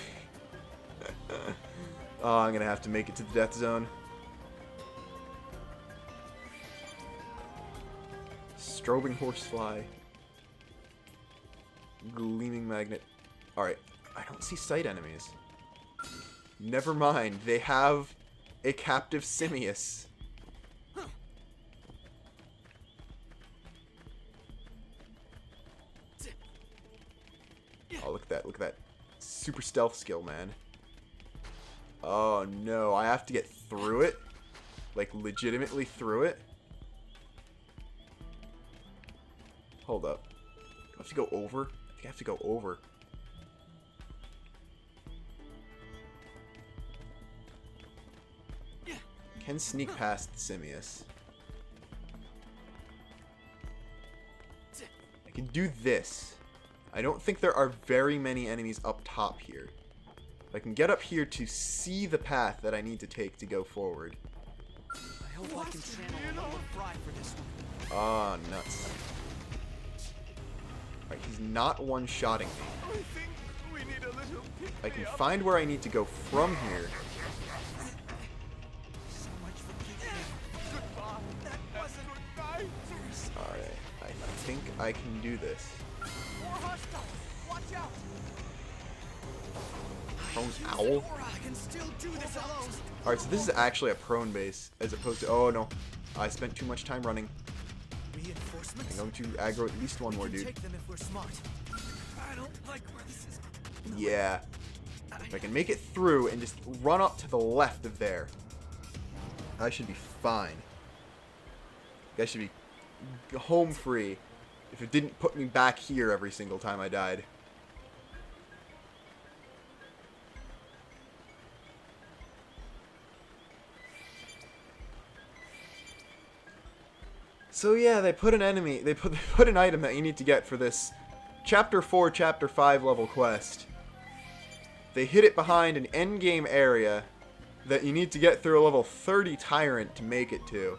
Oh, I'm gonna have to make it to the death zone. Strobing horsefly. Gleaming magnet. Alright, I don't see sight enemies. Never mind, they have a captive Simius. Oh, look at that, look at that. Super stealth skill, man. Oh no, I have to get through it? Like, legitimately through it? Hold up. Do I have to go over? I think I have to go over. Can sneak past Simius. I can do this. I don't think there are very many enemies up top here. I can get up here to see the path that I need to take to go forward. I hope I can channel a little fry for this one. Ah, nuts. Alright, he's not one-shotting me. I think we need a little I can find where I need to go from here. So much for keeping it. Goodbye. That wasn't goodbye. Alright, I think I can do this. More hostiles. Watch out. Prone owl? I can still do this alone. Alright, so this is actually a prone base, as opposed to... Oh, no. I spent too much time running. Reinforcements? I'm going to aggro at least one more dude. Take them if we're smart. I don't like where this is. Yeah. If I can make it through and just run up to the left of there, I should be fine. I should be home free if it didn't put me back here every single time I died. So yeah, they put an enemy, they put an item that you need to get for this Chapter 4, Chapter 5 level quest. They hid it behind an endgame area that you need to get through a level 30 Tyrant to make it to.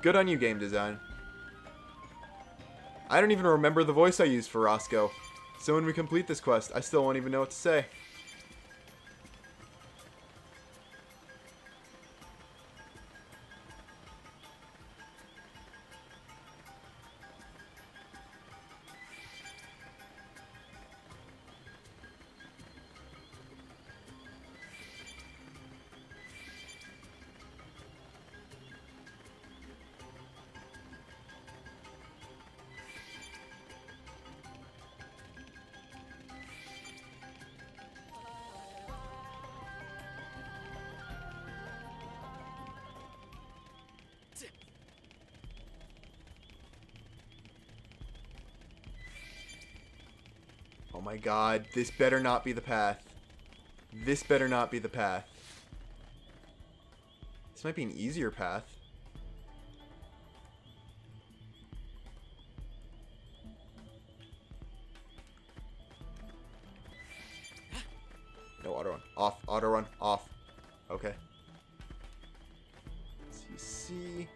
Good on you, game design. I don't even remember the voice I used for Roscoe. So when we complete this quest, I still won't even know what to say. Oh my god, this better not be the path. This better not be the path. This might be an easier path. No, auto run. Off. Auto run. Off. Okay. CC.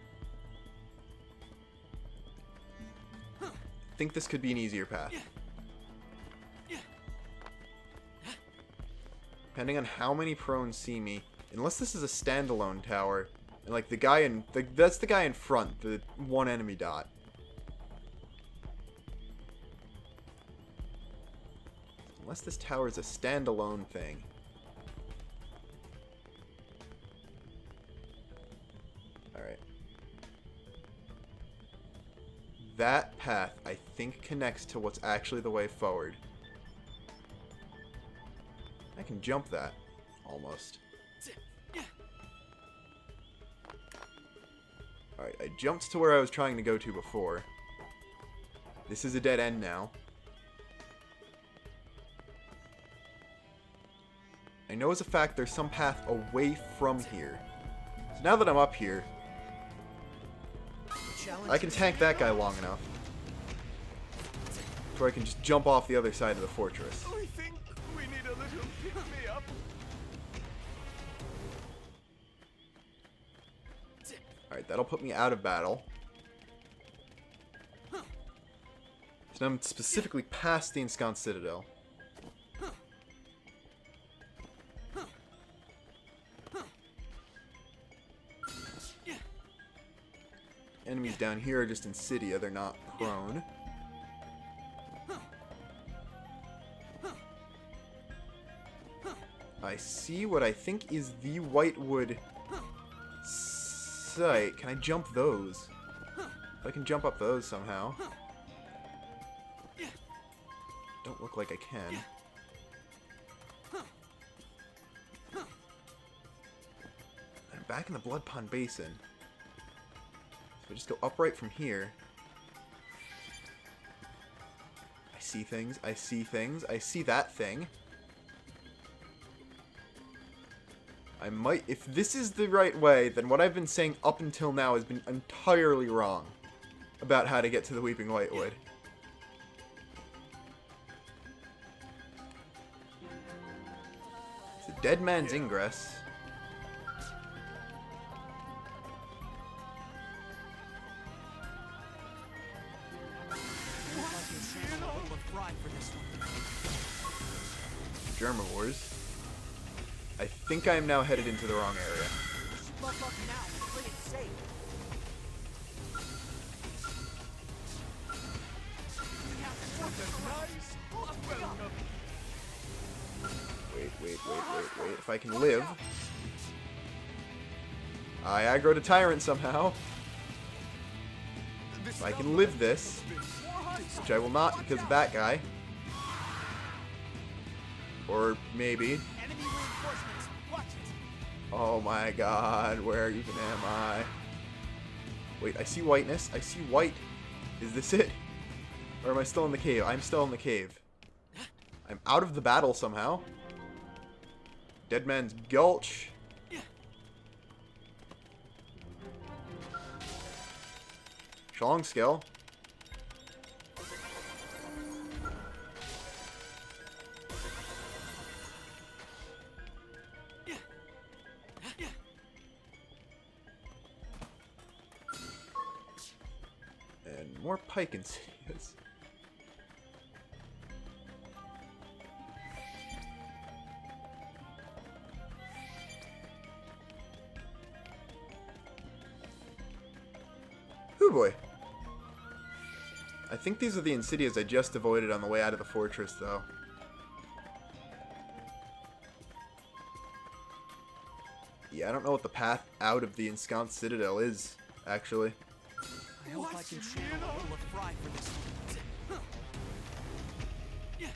I think this could be an easier path. Depending on how many prones see me. Unless this is a standalone tower. And like the guy in... that's the guy in front. The one enemy dot. Unless this tower is a standalone thing. Alright. That path, I think, connects to what's actually the way forward. I can jump that. Almost. Alright, I jumped to where I was trying to go to before. This is a dead end now. I know as a fact there's some path away from here. So now that I'm up here, I can tank that guy long enough to where I can just jump off the other side of the fortress. I think we need a little pick-me-up. Alright, that'll put me out of battle. So now I'm specifically past the ensconced citadel. Enemies down here are just insidia, they're not prone. I see what I think is the Whitewood site. Can I jump those? If I can jump up those somehow. Don't look like I can. I'm back in the Blood Pond Basin. So I just go upright from here. I see things, I see things, I see that thing. I might, if this is the right way, then what I've been saying up until now has been entirely wrong about how to get to the Weeping Whitewood. It's a dead man's ingress. Germivores. I think I am now headed into the wrong area. Buff up now and play it safe. Wait. If I can live. I aggroed a tyrant somehow. If I can live this, which I will not because of that guy. Or maybe. Enemy reinforcements. Watch it. Oh my god, where even am I? Wait, I see whiteness. I see white. Is this it? Or am I still in the cave? I'm still in the cave. I'm out of the battle somehow. Dead Man's Gulch. Shalong Skill. And more pike insidias. Hoo boy. I think these are the insidias I just avoided on the way out of the fortress, though. Yeah, I don't know what the path out of the ensconced citadel is, actually. I hope I can channel a little of Fry for this one. Yeah,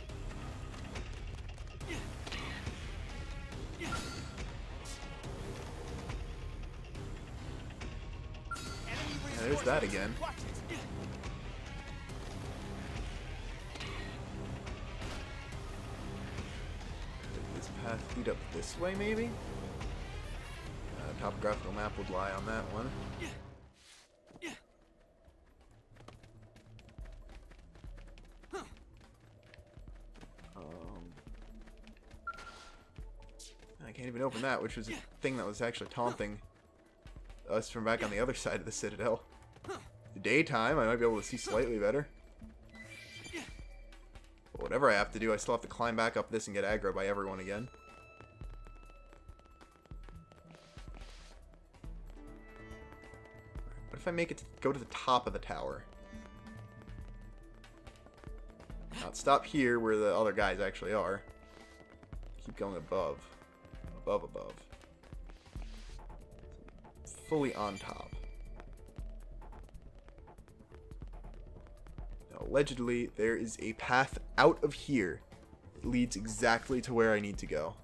there's that again. Watch it. Did this path lead up this way, maybe? Topographical map would lie on that one. I can't even open that, which was a thing that was actually taunting us from back on the other side of the citadel. The daytime, I might be able to see slightly better. But whatever I have to do, I still have to climb back up this and get aggroed by everyone again. What if I make it to go to the top of the tower? Not not stop here where the other guys actually are. Keep going above. Above, above. Fully on top. Now, allegedly, there is a path out of here. It leads exactly to where I need to go.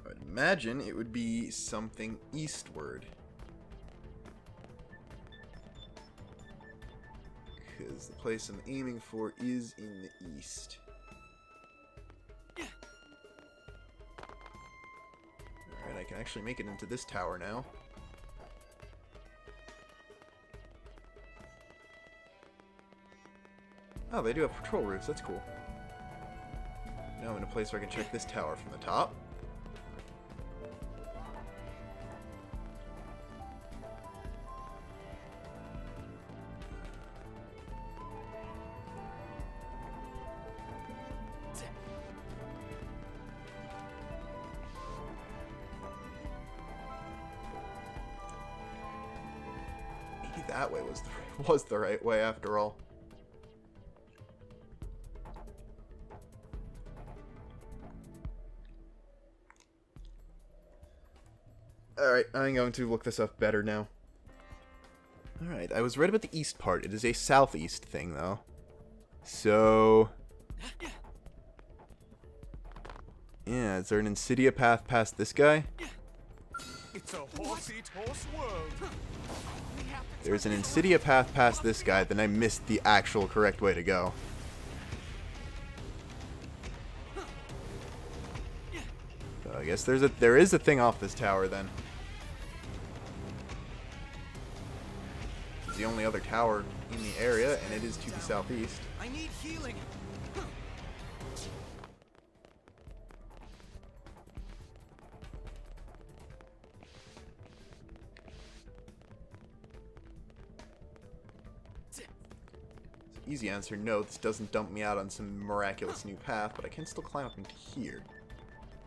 I'd imagine it would be something eastward. Because the place I'm aiming for is in the east. Alright, I can actually make it into this tower now. Oh, they do have patrol roofs, that's cool. Now I'm in a place where I can check this tower from the top. Maybe that way was the right way after all. Alright, I'm going to look this up better now. Alright, I was right about the east part. It is a southeast thing, though. So... yeah, is there an Insidia path past this guy? It's a horse-eat-horse world. There's an Insidia path past this guy, then I missed the actual correct way to go. So I guess there is a thing off this tower then. It's the only other tower in the area, and it is to the southeast. I need healing. Easy answer, no, this doesn't dump me out on some miraculous new path, but I can still climb up into here.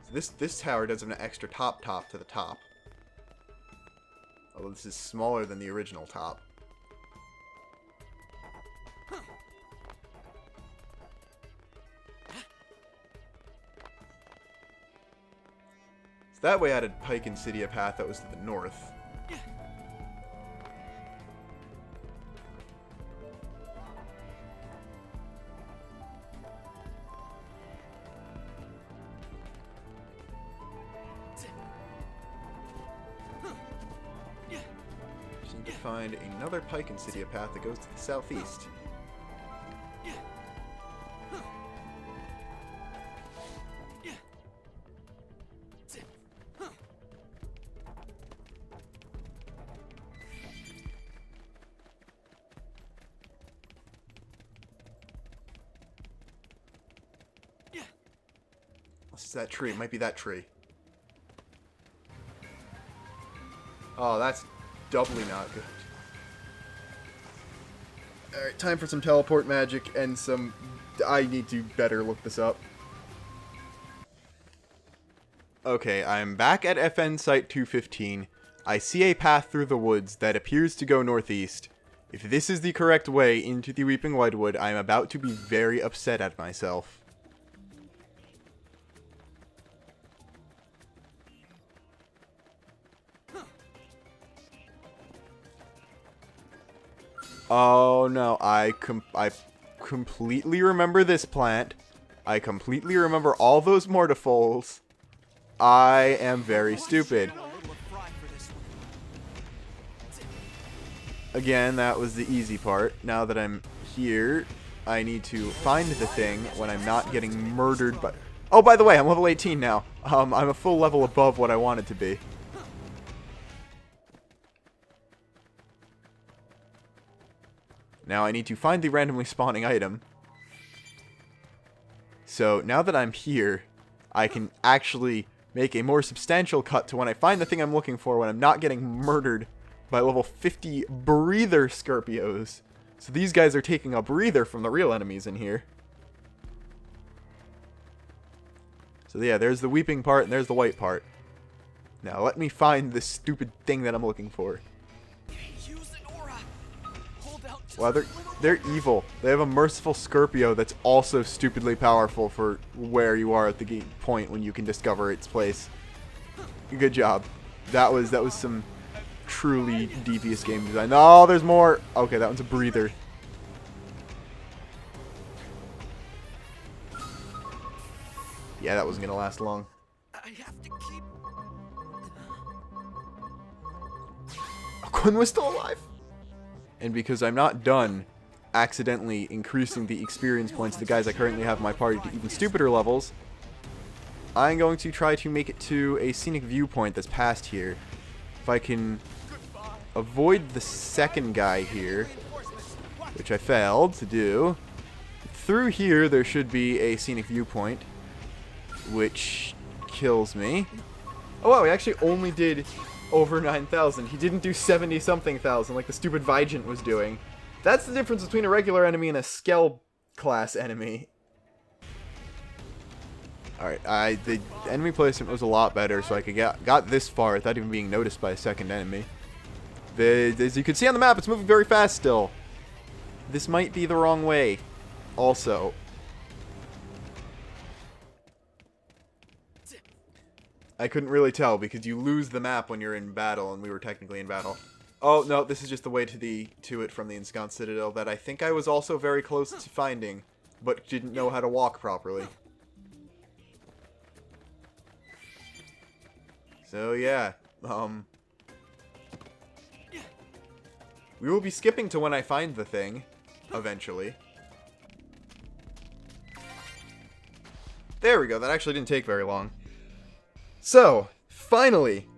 So this tower does have an extra top to the top. Although this is smaller than the original top. So that way I had a Pike Insidia path that was to the north. Just need to find another Pike Insidia path that goes to the southeast. This is that tree. It might be that tree. Oh, that's doubly not good. Alright, time for some teleport magic and some... I need to better look this up. Okay, I'm back at FN Site 215. I see a path through the woods that appears to go northeast. If this is the correct way into the Weeping Whitewood, I am about to be very upset at myself. Oh no, I completely remember this plant. I completely remember all those mortifols. I am very stupid. Again, that was the easy part. Now that I'm here, I need to find the thing when I'm not getting murdered by... Oh, by the way, I'm level 18 now. I'm a full level above what I wanted to be. Now I need to find the randomly spawning item. So now that I'm here, I can actually make a more substantial cut to when I find the thing I'm looking for when I'm not getting murdered by level 50 breather Scorpios. So these guys are taking a breather from the real enemies in here. So yeah, there's the weeping part and there's the white part. Now let me find this stupid thing that I'm looking for. You Well, they're evil. They have a merciful Scorpio that's also stupidly powerful for where you are at the point when you can discover its place. Good job. That was some truly devious game design. Oh, there's more. Okay, that one's a breather. Yeah, that wasn't gonna last long. I have to keep. Quinn was still alive. And because I'm not done accidentally increasing the experience points of the guys I currently have in my party to even stupider levels, I'm going to try to make it to a scenic viewpoint that's past here. If I can avoid the second guy here, which I failed to do, through here there should be a scenic viewpoint, which kills me. Oh wow, he actually only did over 9,000. He didn't do 70-something thousand like the stupid Vigent was doing. That's the difference between a regular enemy and a Skell class enemy. Alright, the enemy placement was a lot better, so I could got this far without even being noticed by a second enemy. As you can see on the map, it's moving very fast still. This might be the wrong way. Also, I couldn't really tell because you lose the map when you're in battle, and we were technically in battle. Oh, no, this is just the way to it from the Ensconced Citadel that I think I was also very close to finding, but didn't know how to walk properly. So, yeah, we will be skipping to when I find the thing, eventually. There we go, that actually didn't take very long. So, finally,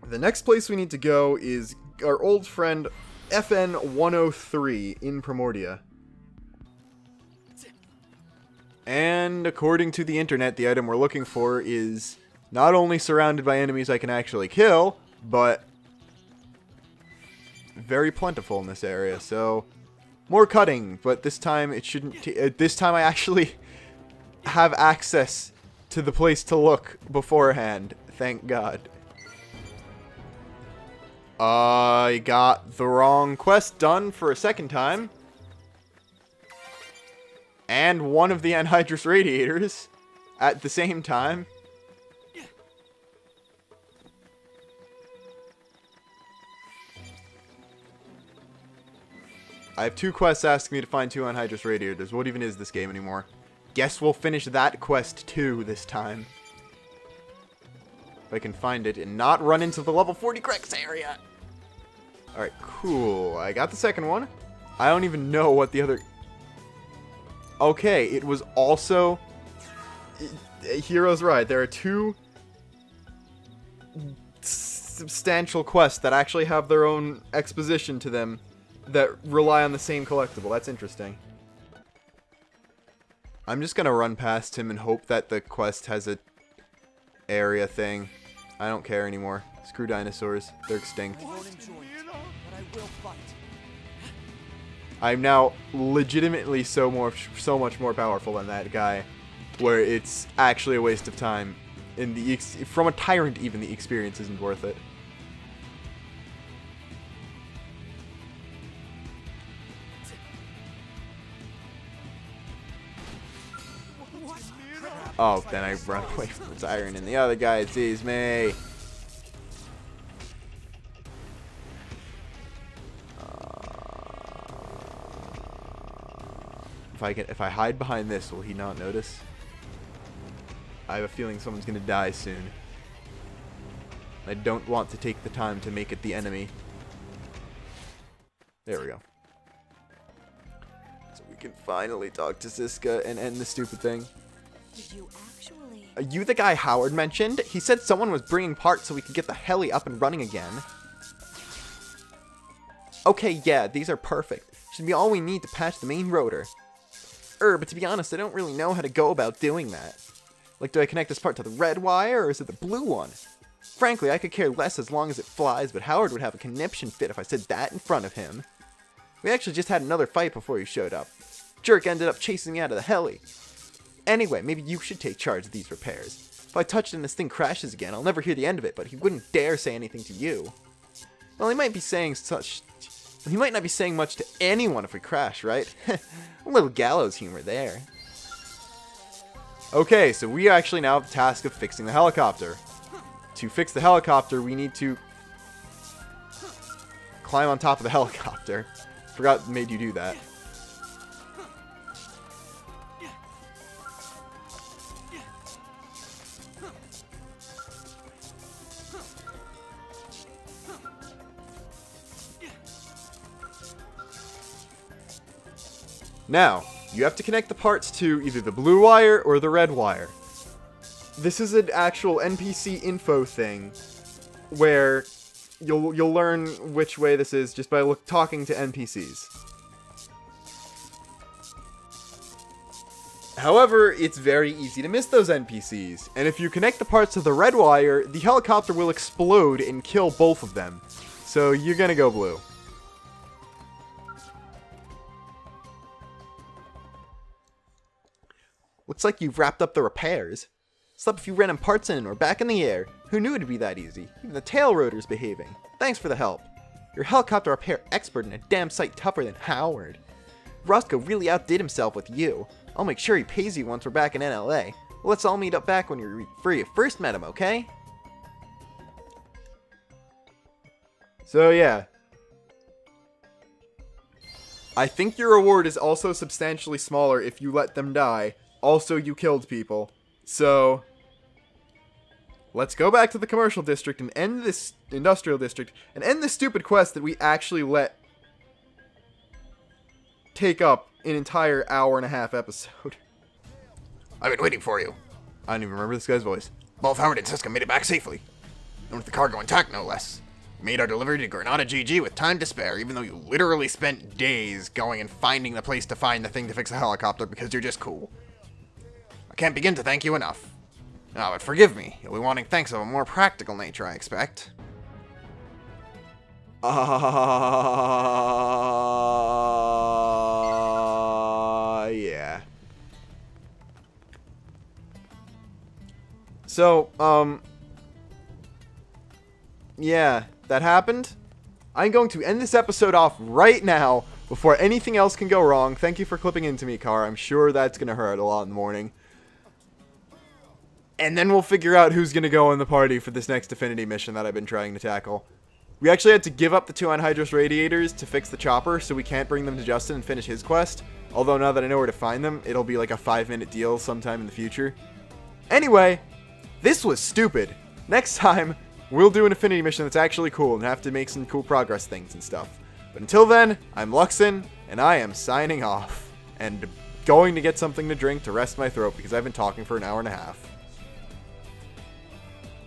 the next place we need to go is our old friend FN 103 in Primordia. And according to the internet, the item we're looking for is not only surrounded by enemies I can actually kill, but very plentiful in this area. So, more cutting, but this time it shouldn't. This time I actually have access to the place to look beforehand. Thank God. I got the wrong quest done for a second time. And one of the anhydrous radiators at the same time. I have 2 quests asking me to find 2 anhydrous radiators. What even is this game anymore? Guess we'll finish that quest too this time. If I can find it and not run into the level 40 Crex area. Alright, cool. I got the second one. I don't even know what the other... Okay, it was also... Hero's right. There are 2 substantial quests that actually have their own exposition to them that rely on the same collectible. That's interesting. I'm just gonna run past him and hope that the quest has a area thing. I don't care anymore. Screw dinosaurs. They're extinct. I'm now legitimately so much more powerful than that guy, where it's actually a waste of time. From a tyrant, even the experience isn't worth it. Oh, then I run away from the tyrant and the other guy sees me. If I hide behind this, will he not notice? I have a feeling someone's gonna die soon. I don't want to take the time to make it the enemy. There we go. So we can finally talk to Siska and end the stupid thing. Did you actually... Are you the guy Howard mentioned? He said someone was bringing parts so we could get the heli up and running again. Okay, yeah, these are perfect. Should be all we need to patch the main rotor. But to be honest, I don't really know how to go about doing that. Like, do I connect this part to the red wire, or is it the blue one? Frankly, I could care less as long as it flies, but Howard would have a conniption fit if I said that in front of him. We actually just had another fight before he showed up. Jerk ended up chasing me out of the heli. Anyway, maybe you should take charge of these repairs. If I touch it and this thing crashes again, I'll never hear the end of it, but he wouldn't dare say anything to you. Well, he might be saying such He might not be saying much to anyone if we crash, right? A little gallows humor there. Okay, so we actually now have the task of fixing the helicopter. To fix the helicopter, we need to climb on top of the helicopter. Forgot made you do that. Now, you have to connect the parts to either the blue wire or the red wire. This is an actual NPC info thing where you'll learn which way this is just by talking to NPCs. However, it's very easy to miss those NPCs, and if you connect the parts to the red wire, the helicopter will explode and kill both of them. So you're gonna go blue. Looks like you've wrapped up the repairs. Slept a few random parts in and we're back in the air. Who knew it'd be that easy? Even the tail rotor's behaving. Thanks for the help. You're a helicopter repair expert and a damn sight tougher than Howard. Roscoe really outdid himself with you. I'll make sure he pays you once we're back in NLA. Let's all meet up back when you're free. First met him, okay? So yeah. I think your reward is also substantially smaller if you let them die. Also, you killed people. So, let's go back to the commercial district and end this industrial district and end this stupid quest that we actually let take up an entire hour-and-a-half episode. I've been waiting for you. I don't even remember this guy's voice. Both Howard and Siska made it back safely. And with the cargo intact, no less. We made our delivery to Granada GG with time to spare, even though you literally spent days going and finding the place to find the thing to fix the helicopter because you're just cool. I can't begin to thank you enough. Ah, but forgive me, you'll be wanting thanks of a more practical nature, I expect. Yeah. So, yeah, that happened. I'm going to end this episode off right now before anything else can go wrong. Thank you for clipping into me, Car. I'm sure that's going to hurt a lot in the morning. And then we'll figure out who's going to go in the party for this next Affinity mission that I've been trying to tackle. We actually had to give up the 2 anhydrous radiators to fix the chopper, so we can't bring them to Justin and finish his quest. Although now that I know where to find them, it'll be like a 5-minute deal sometime in the future. Anyway, this was stupid. Next time, we'll do an Affinity mission that's actually cool and have to make some cool progress things and stuff. But until then, I'm Luxin, and I am signing off. And going to get something to drink to rest my throat because I've been talking for an hour and a half.